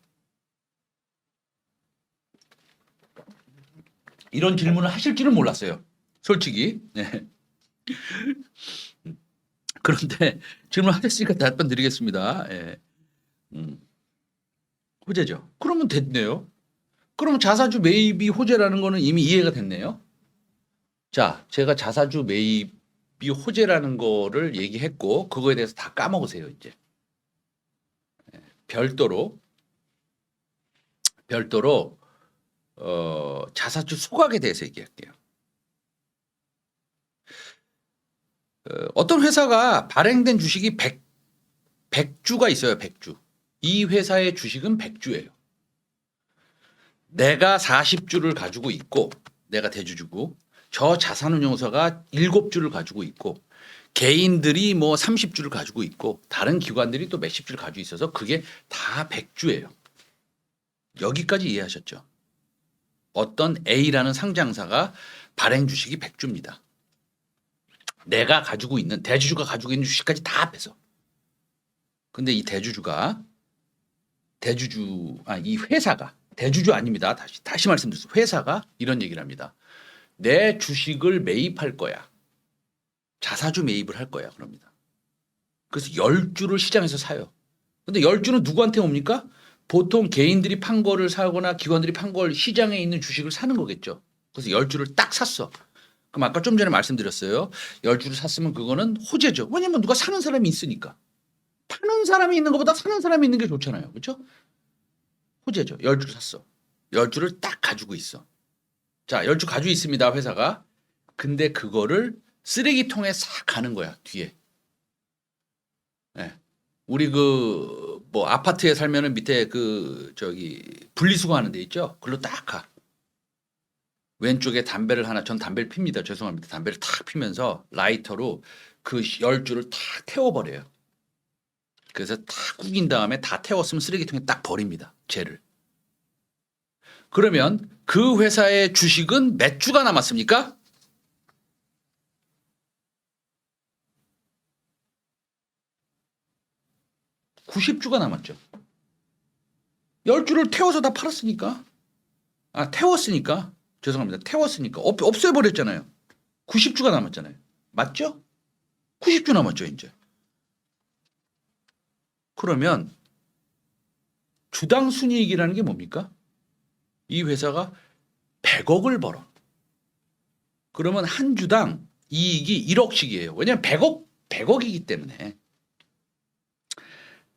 이런 질문을 하실 줄은 몰랐어요. 솔직히. 네. 그런데 질문하셨으니까 답변 드리겠습니다. 예. 호재죠. 그러면 됐네요. 그러면 자사주 매입이 호재라는 거는 이미 이해가 됐네요. 자, 제가 자사주 매입이 호재라는 거를 얘기했고 그거에 대해서 다 까먹으세요, 이제. 별도로 자사주 소각에 대해서 얘기할게요. 어떤 회사가 발행된 주식이 100주가 있어요. 100주. 이 회사의 주식은 100주예요. 내가 40주를 가지고 있고 내가 대주주고 저 자산운용사가 7주를 가지고 있고 개인들이 뭐 30주를 가지고 있고 다른 기관들이 또 몇십 주를 가지고 있어서 그게 다 100주예요. 여기까지 이해하셨죠? 어떤 A라는 상장사가 발행 주식이 100주입니다. 내가 가지고 있는 대주주가 가지고 있는 주식까지 다 합해서. 근데 이 이 회사가 대주주 아닙니다. 다시 말씀드리겠습니다. 회사가 이런 얘기를 합니다. 내 주식을 매입할 거야. 자사주 매입을 할 거야. 그럽니다. 그래서 10주를 시장에서 사요. 근데 10주는 누구한테 옵니까? 보통 개인들이 판 거를 사거나 기관들이 판 걸 시장에 있는 주식을 사는 거겠죠. 그래서 10주를 딱 샀어. 그럼 아까 좀 전에 말씀드렸어요. 10주를 샀으면 그거는 호재죠. 왜냐면 누가 사는 사람이 있으니까. 파는 사람이 있는 것보다 사는 사람이 있는 게 좋잖아요. 그렇죠? 호재죠. 10주를 샀어. 10주를 딱 가지고 있어. 자, 10주 가지고 있습니다. 회사가. 근데 그거를 쓰레기통에 싹 가는 거야. 뒤에. 네. 우리 뭐 아파트에 살면은 밑에 분리수거 하는 데 있죠? 글로 딱 가. 왼쪽에 전 담배를 핍니다. 죄송합니다. 담배를 탁 피면서 라이터로 그 10주를 탁 태워버려요. 그래서 탁 구긴 다음에 다 태웠으면 쓰레기통에 딱 버립니다. 쟤를. 그러면 그 회사의 주식은 몇 주가 남았습니까? 90주가 남았죠. 10주를 태워서 다 팔았으니까. 태웠으니까. 죄송합니다. 태웠으니까. 없애버렸잖아요. 90주가 남았잖아요. 맞죠? 90주 남았죠, 이제. 그러면 주당 순이익이라는 게 뭡니까? 이 회사가 100억을 벌어. 그러면 한 주당 이익이 1억씩이에요. 왜냐하면 100억이기 때문에.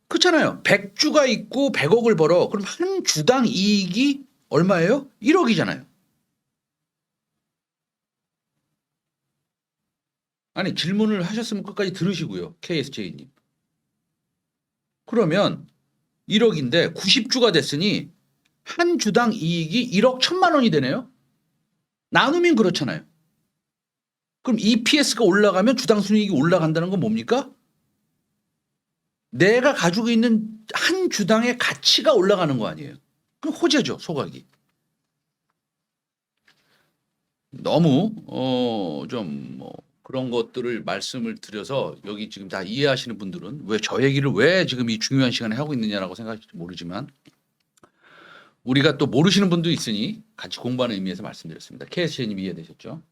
그렇잖아요. 100주가 있고 100억을 벌어. 그럼 한 주당 이익이 얼마예요? 1억이잖아요. 아니 질문을 하셨으면 끝까지 들으시고요. KSJ님. 그러면 1억인데 90주가 됐으니 한 주당 이익이 1억 1천만 원이 되네요. 나누면 그렇잖아요. 그럼 EPS가 올라가면 주당 순이익이 올라간다는 건 뭡니까? 내가 가지고 있는 한 주당의 가치가 올라가는 거 아니에요. 그럼 호재죠, 소각이. 너무 좀 그런 것들을 말씀을 드려서 여기 지금 다 이해하시는 분들은 왜 저 얘기를 왜 지금 이 중요한 시간에 하고 있느냐라고 생각할지 모르지만 우리가 또 모르시는 분도 있으니 같이 공부하는 의미에서 말씀드렸습니다. KSJ님 이해되셨죠?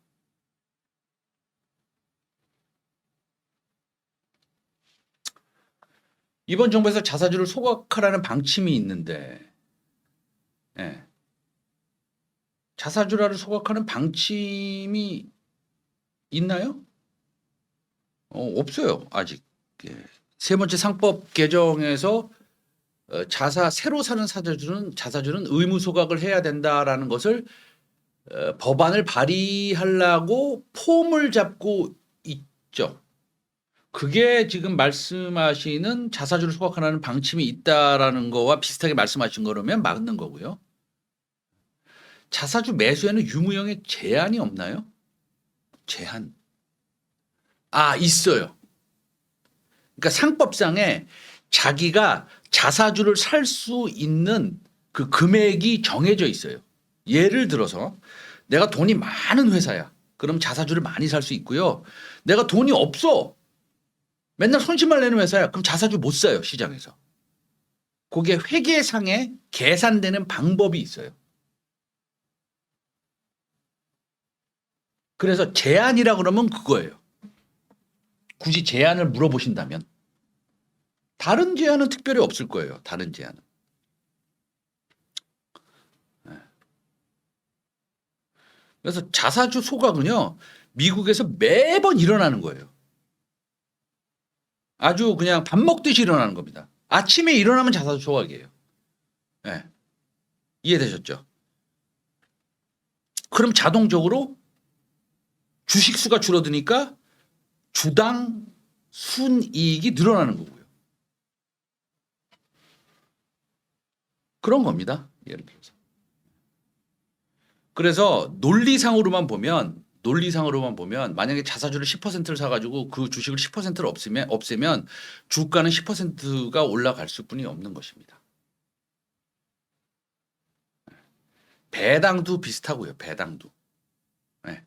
이번 정부에서 자사주를 소각하라는 방침이 있는데 예. 자사주를 소각하는 방침이 있나요? 없어요. 아직. 예. 세 번째 상법 개정에서 새로 사는 자사주는 의무 소각을 해야 된다라는 것을 법안을 발의하려고 폼을 잡고 있죠. 그게 지금 말씀하시는 자사주를 소각하라는 방침이 있다라는 거와 비슷하게 말씀하신 거라면 맞는 거고요. 자사주 매수에는 유무형의 제한이 없나요? 제한. 있어요. 그러니까 상법상에 자기가 자사주를 살 수 있는 그 금액이 정해져 있어요. 예를 들어서 내가 돈이 많은 회사야. 그럼 자사주를 많이 살 수 있고요. 내가 돈이 없어. 맨날 손실만 내는 회사야. 그럼 자사주 못 사요, 시장에서. 그게 회계상에 계산되는 방법이 있어요. 그래서 제한이라 그러면 그거예요. 굳이 제한을 물어보신다면. 다른 제한은 특별히 없을 거예요. 다른 제한은. 그래서 자사주 소각은요. 미국에서 매번 일어나는 거예요. 아주 그냥 밥 먹듯이 일어나는 겁니다. 아침에 일어나면 자사주 소각이에요. 네. 이해되셨죠? 그럼 자동적으로 주식 수가 줄어드니까 주당 순이익이 늘어나는 거고요. 그런 겁니다. 예를 들어서. 그래서 논리상으로만 보면 만약에 자사주를 10%를 사가지고 그 주식을 10%를 없애면 주가는 10%가 올라갈 수뿐이 없는 것입니다. 배당도 비슷하고요. 배당도. 네.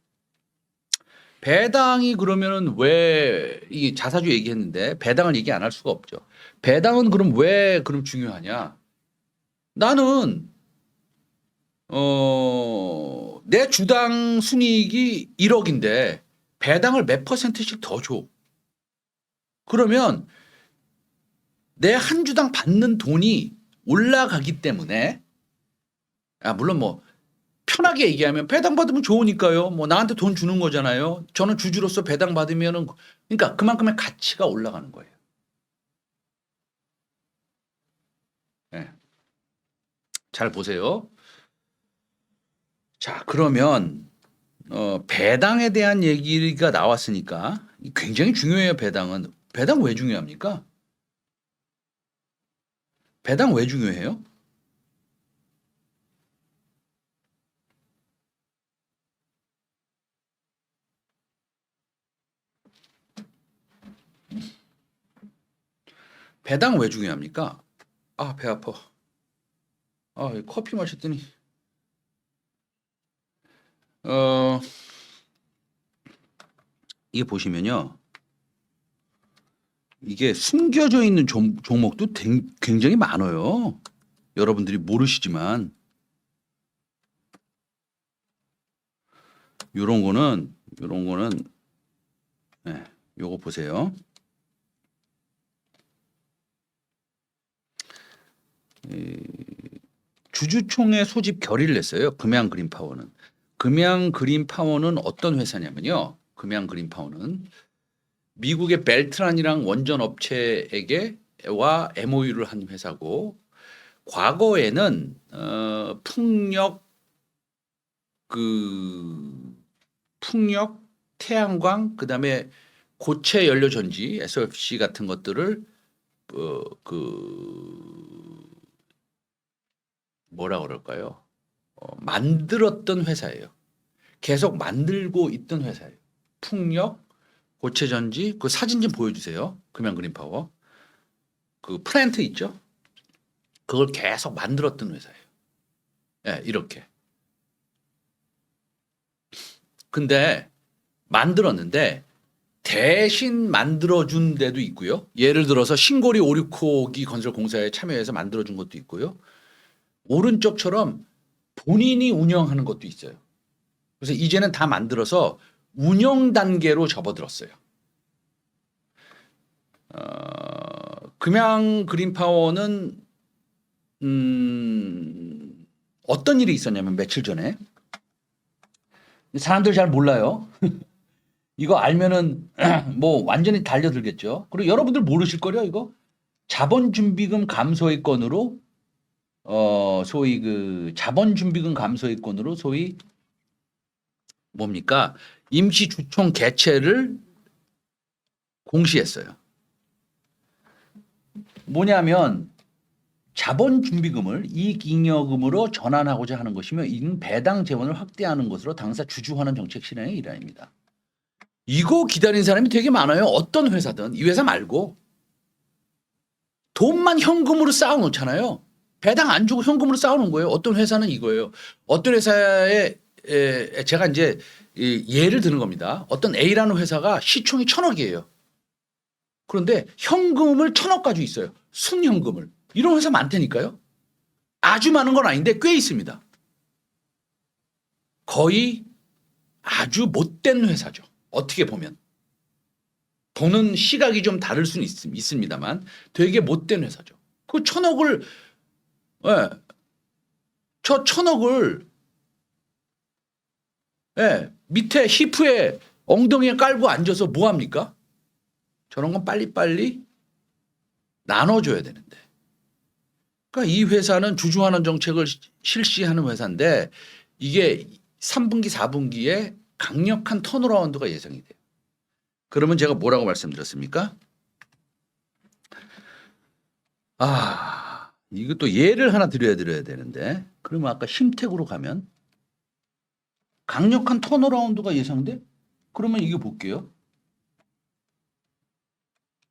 배당이 그러면은 왜 이 자사주 얘기했는데 배당을 얘기 안 할 수가 없죠. 배당은 그럼 왜 그럼 중요하냐? 나는 내 주당 순이익이 1억인데 배당을 몇 %씩 더 줘. 그러면 내 한 주당 받는 돈이 올라가기 때문에 물론 뭐 편하게 얘기하면 배당 받으면 좋으니까요. 뭐 나한테 돈 주는 거잖아요. 저는 주주로서 배당 받으면은 그러니까 그만큼의 가치가 올라가는 거예요. 네. 잘 보세요. 자, 그러면 배당에 대한 얘기가 나왔으니까 굉장히 중요해요. 배당은. 배당 왜 중요합니까? 배당 왜 중요해요? 배당 왜 중요합니까? 배 아파. 커피 마셨더니 어, 이게 보시면요. 이게 숨겨져 있는 종목도 굉장히 많아요. 여러분들이 모르시지만 요런 거는 네, 요거 보세요. 주주총회 소집 결의를 냈어요. 금양그린파워는. 금양그린파워는 어떤 회사냐면요. 금양그린파워는 미국의 벨트란이랑 원전 업체에게와 MOU를 한 회사고 과거에는 풍력, 태양광, 그다음에 고체 연료 전지 SOFC 같은 것들을 뭐라 그럴까요? 만들었던 회사예요. 계속 만들고 있던 회사예요. 풍력, 고체 전지, 그 사진 좀 보여주세요. 금양그린파워. 그 플랜트 있죠? 그걸 계속 만들었던 회사예요. 네, 이렇게. 근데 만들었는데 대신 만들어준 데도 있고요. 예를 들어서 신고리 569호기 건설공사에 참여해서 만들어준 것도 있고요. 오른쪽처럼 본인이 운영하는 것도 있어요. 그래서 이제는 다 만들어서 운영 단계로 접어들었어요. 금양그린파워는 어떤 일이 있었냐면 며칠 전에 사람들 잘 몰라요. 이거 알면은 뭐 완전히 달려들겠죠. 그리고 여러분들 모르실 거려 이거 자본준비금 감소의 건으로 소위 그 자본준비금 감소의 건으로 소위 뭡니까 임시주총 개최를 공시했어요. 뭐냐면 자본준비금을 이익잉여금으로 전환하고자 하는 것이며 이는 배당 재원을 확대하는 것으로 당사 주주환원 정책 실행의 일환입니다. 이거 기다린 사람이 되게 많아요. 어떤 회사든 이 회사 말고 돈만 현금으로 쌓아놓잖아요. 배당 안 주고 현금으로 쌓아놓은 거예요. 어떤 회사는 이거예요. 어떤 회사에 제가 이제 예를 드는 겁니다. 어떤 A라는 회사가 시총이 1,000억이에요. 그런데 현금을 1,000억 가지고 있어요. 순현금을. 이런 회사 많다니까요. 아주 많은 건 아닌데 꽤 있습니다. 거의 아주 못된 회사죠. 어떻게 보면. 보는 시각이 좀 다를 수는 있습니다만 되게 못된 회사죠. 그 1,000억을 예, 저 1,000억을 예, 밑에 히프에 엉덩이에 깔고 앉아서 뭐 합니까? 저런 건 빨리빨리 나눠줘야 되는데. 그러니까 이 회사는 주주환원 정책을 실시하는 회사인데 이게 3분기, 4분기에 강력한 턴어라운드가 예상이 돼요. 그러면 제가 뭐라고 말씀드렸습니까? 이것도 예를 하나 드려야 되는데 그러면 아까 심택으로 가면 강력한 턴어라운드가 예상돼? 그러면 이거 볼게요.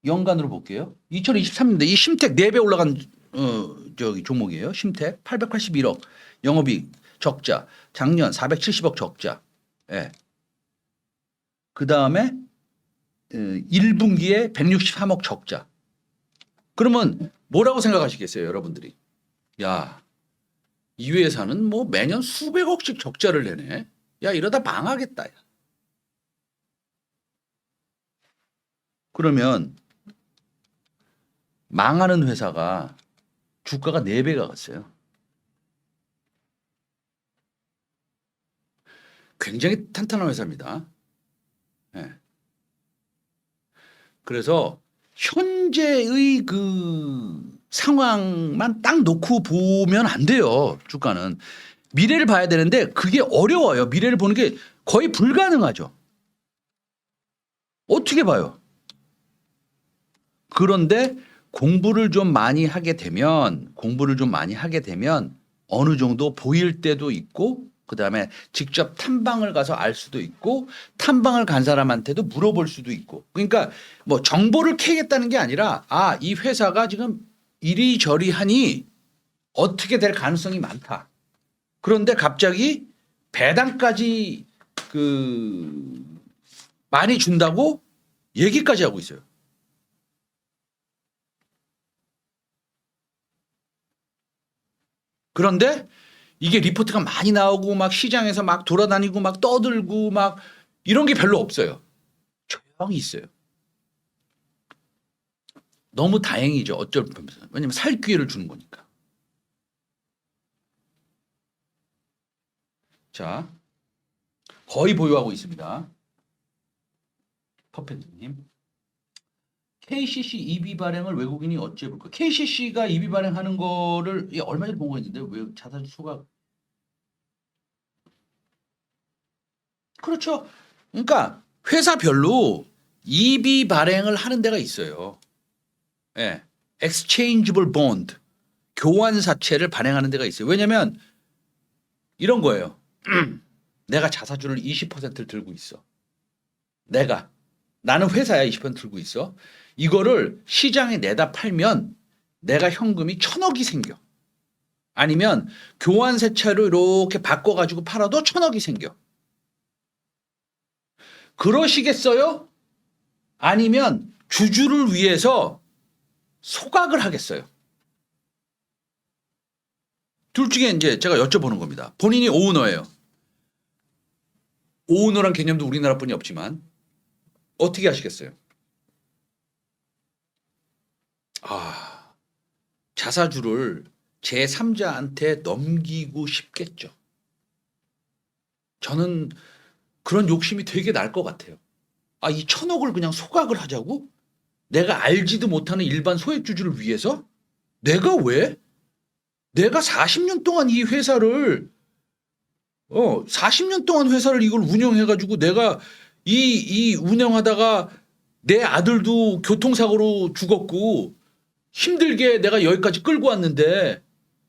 연간으로 볼게요. 2023년인데 이 심택 4배 올라간 저기 종목이에요. 심택 881억 영업이익 적자. 작년 470억 적자. 예. 그 다음에 1분기에 163억 적자. 그러면 뭐라고 생각하시겠어요, 여러분들이? 야, 이 회사는 뭐 매년 수백억씩 적자를 내네. 야, 이러다 망하겠다. 그러면 망하는 회사가 주가가 4배가 갔어요. 굉장히 탄탄한 회사입니다. 네. 그래서 현재의 그 상황만 딱 놓고 보면 안 돼요. 주가는. 미래를 봐야 되는데 그게 어려워요. 미래를 보는 게 거의 불가능하죠. 어떻게 봐요? 그런데 공부를 좀 많이 하게 되면 어느 정도 보일 때도 있고 그다음에 직접 탐방을 가서 알 수도 있고 탐방을 간 사람한테도 물어볼 수도 있고 그러니까 뭐 정보를 캐겠다는 게 아니라 이 회사가 지금 이리저리 하니 어떻게 될 가능성이 많다. 그런데 갑자기 배당까지 많이 준다고 얘기까지 하고 있어요. 그런데 이게 리포트가 많이 나오고 막 시장에서 막 돌아다니고 막 떠들고 막 이런 게 별로 없어요. 조용히 있어요. 너무 다행이죠. 어쩔 뻔. 왜냐면 살 기회를 주는 거니까. 자, 거의 보유하고 있습니다. 퍼펙트님. KCC EB 발행을 외국인이 어찌 해볼까? KCC가 EB 발행하는 거를 얼마 전에 본 거 있는데 왜 자사주 소각? 그렇죠. 그러니까 회사별로 EB 발행을 하는 데가 있어요. 예, Exchangeable Bond, 교환사채를 발행하는 데가 있어요. 왜냐하면 이런 거예요. 내가 자사주를 20%를 들고 있어. 나는 회사야 20% 들고 있어. 이거를 시장에 내다 팔면 내가 현금이 1,000억이 생겨. 아니면 교환사채로 이렇게 바꿔가지고 팔아도 1,000억이 생겨. 그러시겠어요? 아니면 주주를 위해서 소각을 하겠어요? 둘 중에 이제 제가 여쭤보는 겁니다. 본인이 오너예요. 오너란 개념도 우리나라뿐이 없지만 어떻게 하시겠어요? 자사주를 제3자한테 넘기고 싶겠죠. 저는 그런 욕심이 되게 날 것 같아요. 이 1,000억을 그냥 소각을 하자고? 내가 알지도 못하는 일반 소액주주를 위해서? 내가 왜? 내가 40년 동안 이 회사를 40년 동안 회사를 이걸 운영해가지고 내가 이 운영하다가 내 아들도 교통사고로 죽었고 힘들게 내가 여기까지 끌고 왔는데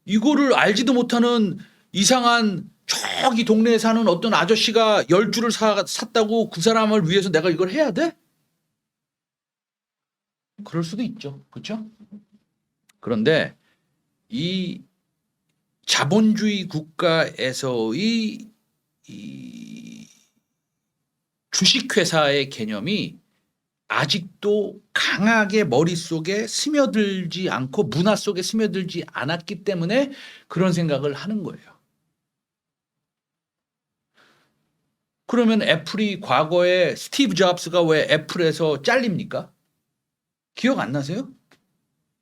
이거를 알지도 못하는 이상한 저기 동네에 사는 어떤 아저씨가 10주를 샀다고 그 사람을 위해서 내가 이걸 해야 돼? 그럴 수도 있죠. 그렇죠? 그런데 이 자본주의 국가에서의 이 주식회사의 개념이 아직도 강하게 머릿속에 스며들지 않고 문화 속에 스며들지 않았기 때문에 그런 생각을 하는 거예요. 그러면 애플이 과거에 스티브 잡스가 왜 애플에서 잘립니까? 기억 안 나세요?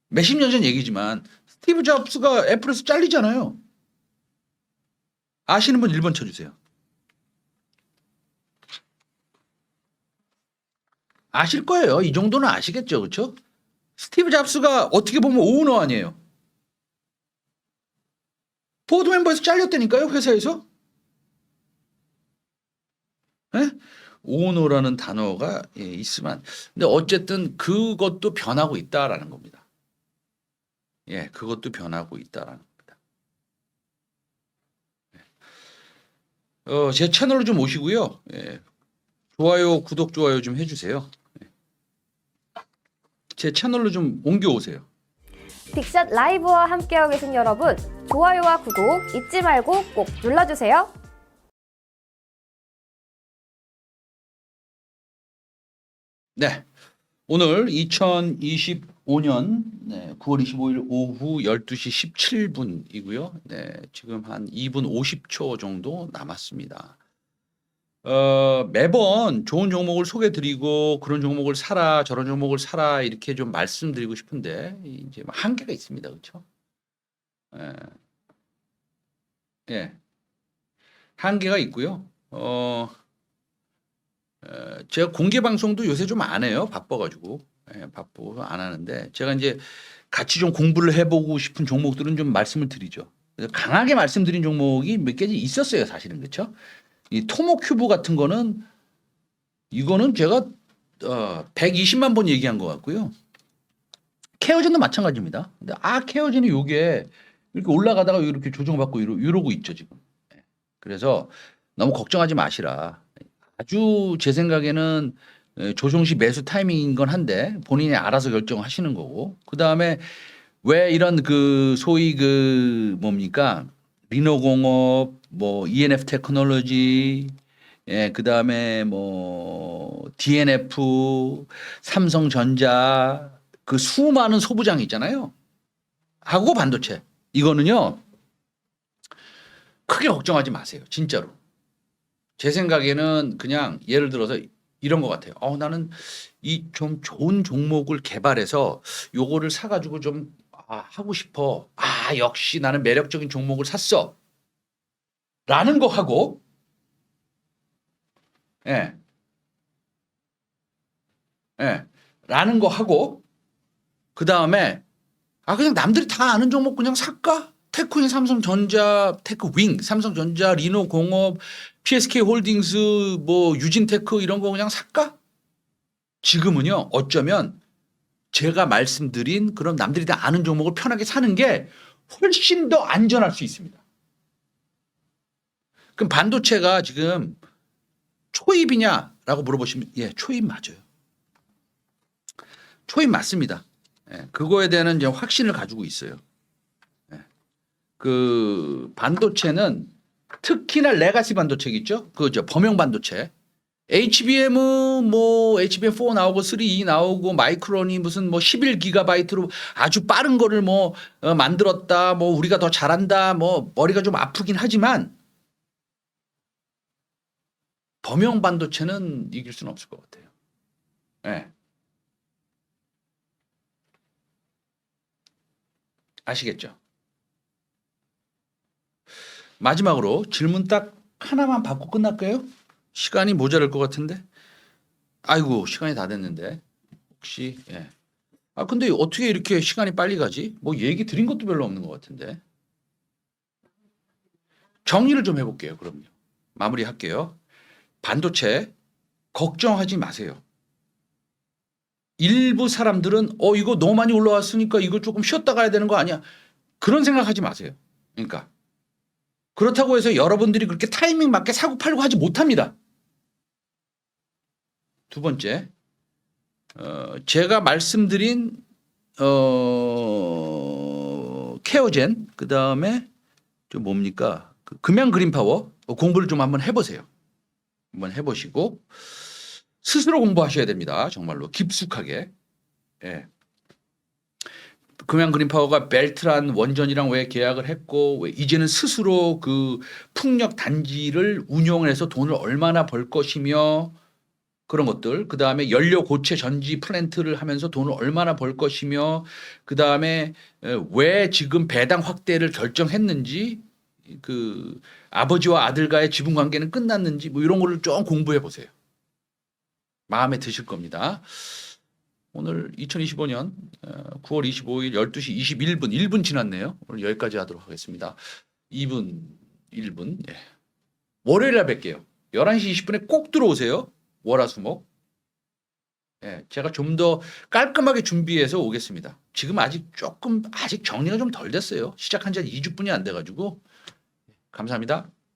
몇십 년 전 얘기지만 스티브 잡스가 애플에서 잘리잖아요. 아시는 분 1번 쳐주세요. 아실 거예요. 이 정도는 아시겠죠. 그렇죠? 스티브 잡스가 어떻게 보면 오너 아니에요. 보드 멤버에서 잘렸다니까요. 회사에서. 네? 오너라는 단어가 있으면 근데 어쨌든 그것도 변하고 있다라는 겁니다. 예, 그것도 변하고 있다라는 겁니다. 제 채널로 좀 오시고요. 예, 좋아요, 구독, 좋아요 좀 해주세요. 제 채널로 좀 옮겨오세요. 빅샷 라이브와 함께하고 계신 여러분, 좋아요와 구독 잊지 말고 꼭 눌러주세요. 네, 오늘 2025년 9월 25일 오후 12시 17분이고요. 네, 지금 한 2분 50초 정도 남았습니다. 매번 좋은 종목을 소개드리고 그런 종목을 사라 저런 종목을 사라 이렇게 좀 말씀드리고 싶은데 이제 한계가 있습니다. 그렇죠? 예. 한계가 있고요. 제가 공개 방송도 요새 좀 안 해요. 바빠가지고. 바빠서 안 하는데 제가 이제 같이 좀 공부를 해보고 싶은 종목들은 좀 말씀을 드리죠. 강하게 말씀드린 종목이 몇 개 있었어요. 사실은. 그렇죠? 이 토모큐브 같은 거는 이거는 제가 120만 번 얘기한 것 같고요. 케어젠도 마찬가지입니다. 근데 케어젠이 요게 이렇게 올라가다가 이렇게 조정받고 이러고 있죠 지금. 그래서 너무 걱정하지 마시라. 아주 제 생각에는 조정 시 매수 타이밍인 건 한데 본인이 알아서 결정하시는 거고 그 다음에 왜 이런 소위 뭡니까 리노공업, 뭐 ENF 테크놀로지, 예, 그다음에 뭐 DNF, 삼성전자 그 수많은 소부장이 있잖아요. 하고 반도체. 이거는요. 크게 걱정하지 마세요. 진짜로. 제 생각에는 그냥 예를 들어서 이런 것 같아요. 나는 이 좀 좋은 종목을 개발해서 요거를 사가지고 좀 하고 싶어. 역시 나는 매력적인 종목을 샀어. 라는 거 하고, 예, 예, 라는 거 하고, 그 다음에, 그냥 남들이 다 아는 종목 그냥 살까? 테크인 삼성전자, 테크윙, 삼성전자, 리노공업, PSK 홀딩스, 뭐 유진테크 이런 거 그냥 살까? 지금은요, 어쩌면 제가 말씀드린 그런 남들이 다 아는 종목을 편하게 사는 게 훨씬 더 안전할 수 있습니다. 그럼 반도체가 지금 초입이냐라고 물어보시면 예, 초입 맞아요. 초입 맞습니다. 예, 그거에 대한 이제 확신을 가지고 있어요. 예, 그 반도체는 특히나 레가시 반도체 있죠? 그저 범용 반도체. HBM은 뭐 HBM4 나오고 3E 나오고 마이크론이 무슨 뭐 11기가바이트로 아주 빠른 거를 뭐 만들었다. 뭐 우리가 더 잘한다. 뭐 머리가 좀 아프긴 하지만 범용 반도체는 이길 수는 없을 것 같아요. 예. 아시겠죠? 마지막으로 질문 딱 하나만 받고 끝날까요? 시간이 모자랄 것 같은데. 아이고, 시간이 다 됐는데. 혹시 예. 근데 어떻게 이렇게 시간이 빨리 가지? 뭐 얘기 드린 것도 별로 없는 것 같은데. 정리를 좀 해볼게요. 그럼요. 마무리할게요. 반도체 걱정하지 마세요. 일부 사람들은 이거 너무 많이 올라왔으니까 이거 조금 쉬었다 가야 되는 거 아니야? 그런 생각하지 마세요. 그러니까 그렇다고 해서 여러분들이 그렇게 타이밍 맞게 사고 팔고 하지 못합니다. 두 번째, 제가 말씀드린 케어젠 그 다음에 좀 뭡니까 그 금양 그린파워 공부를 좀 한번 해보세요. 한번 해보시고 스스로 공부하셔야 됩니다. 정말로 깊숙하게. 예. 금양 그린파워가 벨트란 원전이랑 왜 계약을 했고 왜 이제는 스스로 그 풍력 단지를 운영을 해서 돈을 얼마나 벌 것이며 그런 것들 그다음에 연료 고체 전지 플랜트를 하면서 돈을 얼마나 벌 것이며 그다음에 왜 지금 배당 확대를 결정했는지 그 아버지와 아들과의 지분 관계는 끝났는지 뭐 이런 거를 좀 공부해 보세요. 마음에 드실 겁니다. 오늘 2025년 9월 25일 12시 21분 1분 지났네요. 오늘 여기까지 하도록 하겠습니다. 2분 1분 예. 월요일에 뵐게요. 11시 20분에 꼭 들어오세요. 월화수목. 예, 제가 좀 더 깔끔하게 준비해서 오겠습니다. 지금 아직 정리가 좀 덜 됐어요. 시작한 지 한 2주뿐이 안 돼가지고 감사합니다.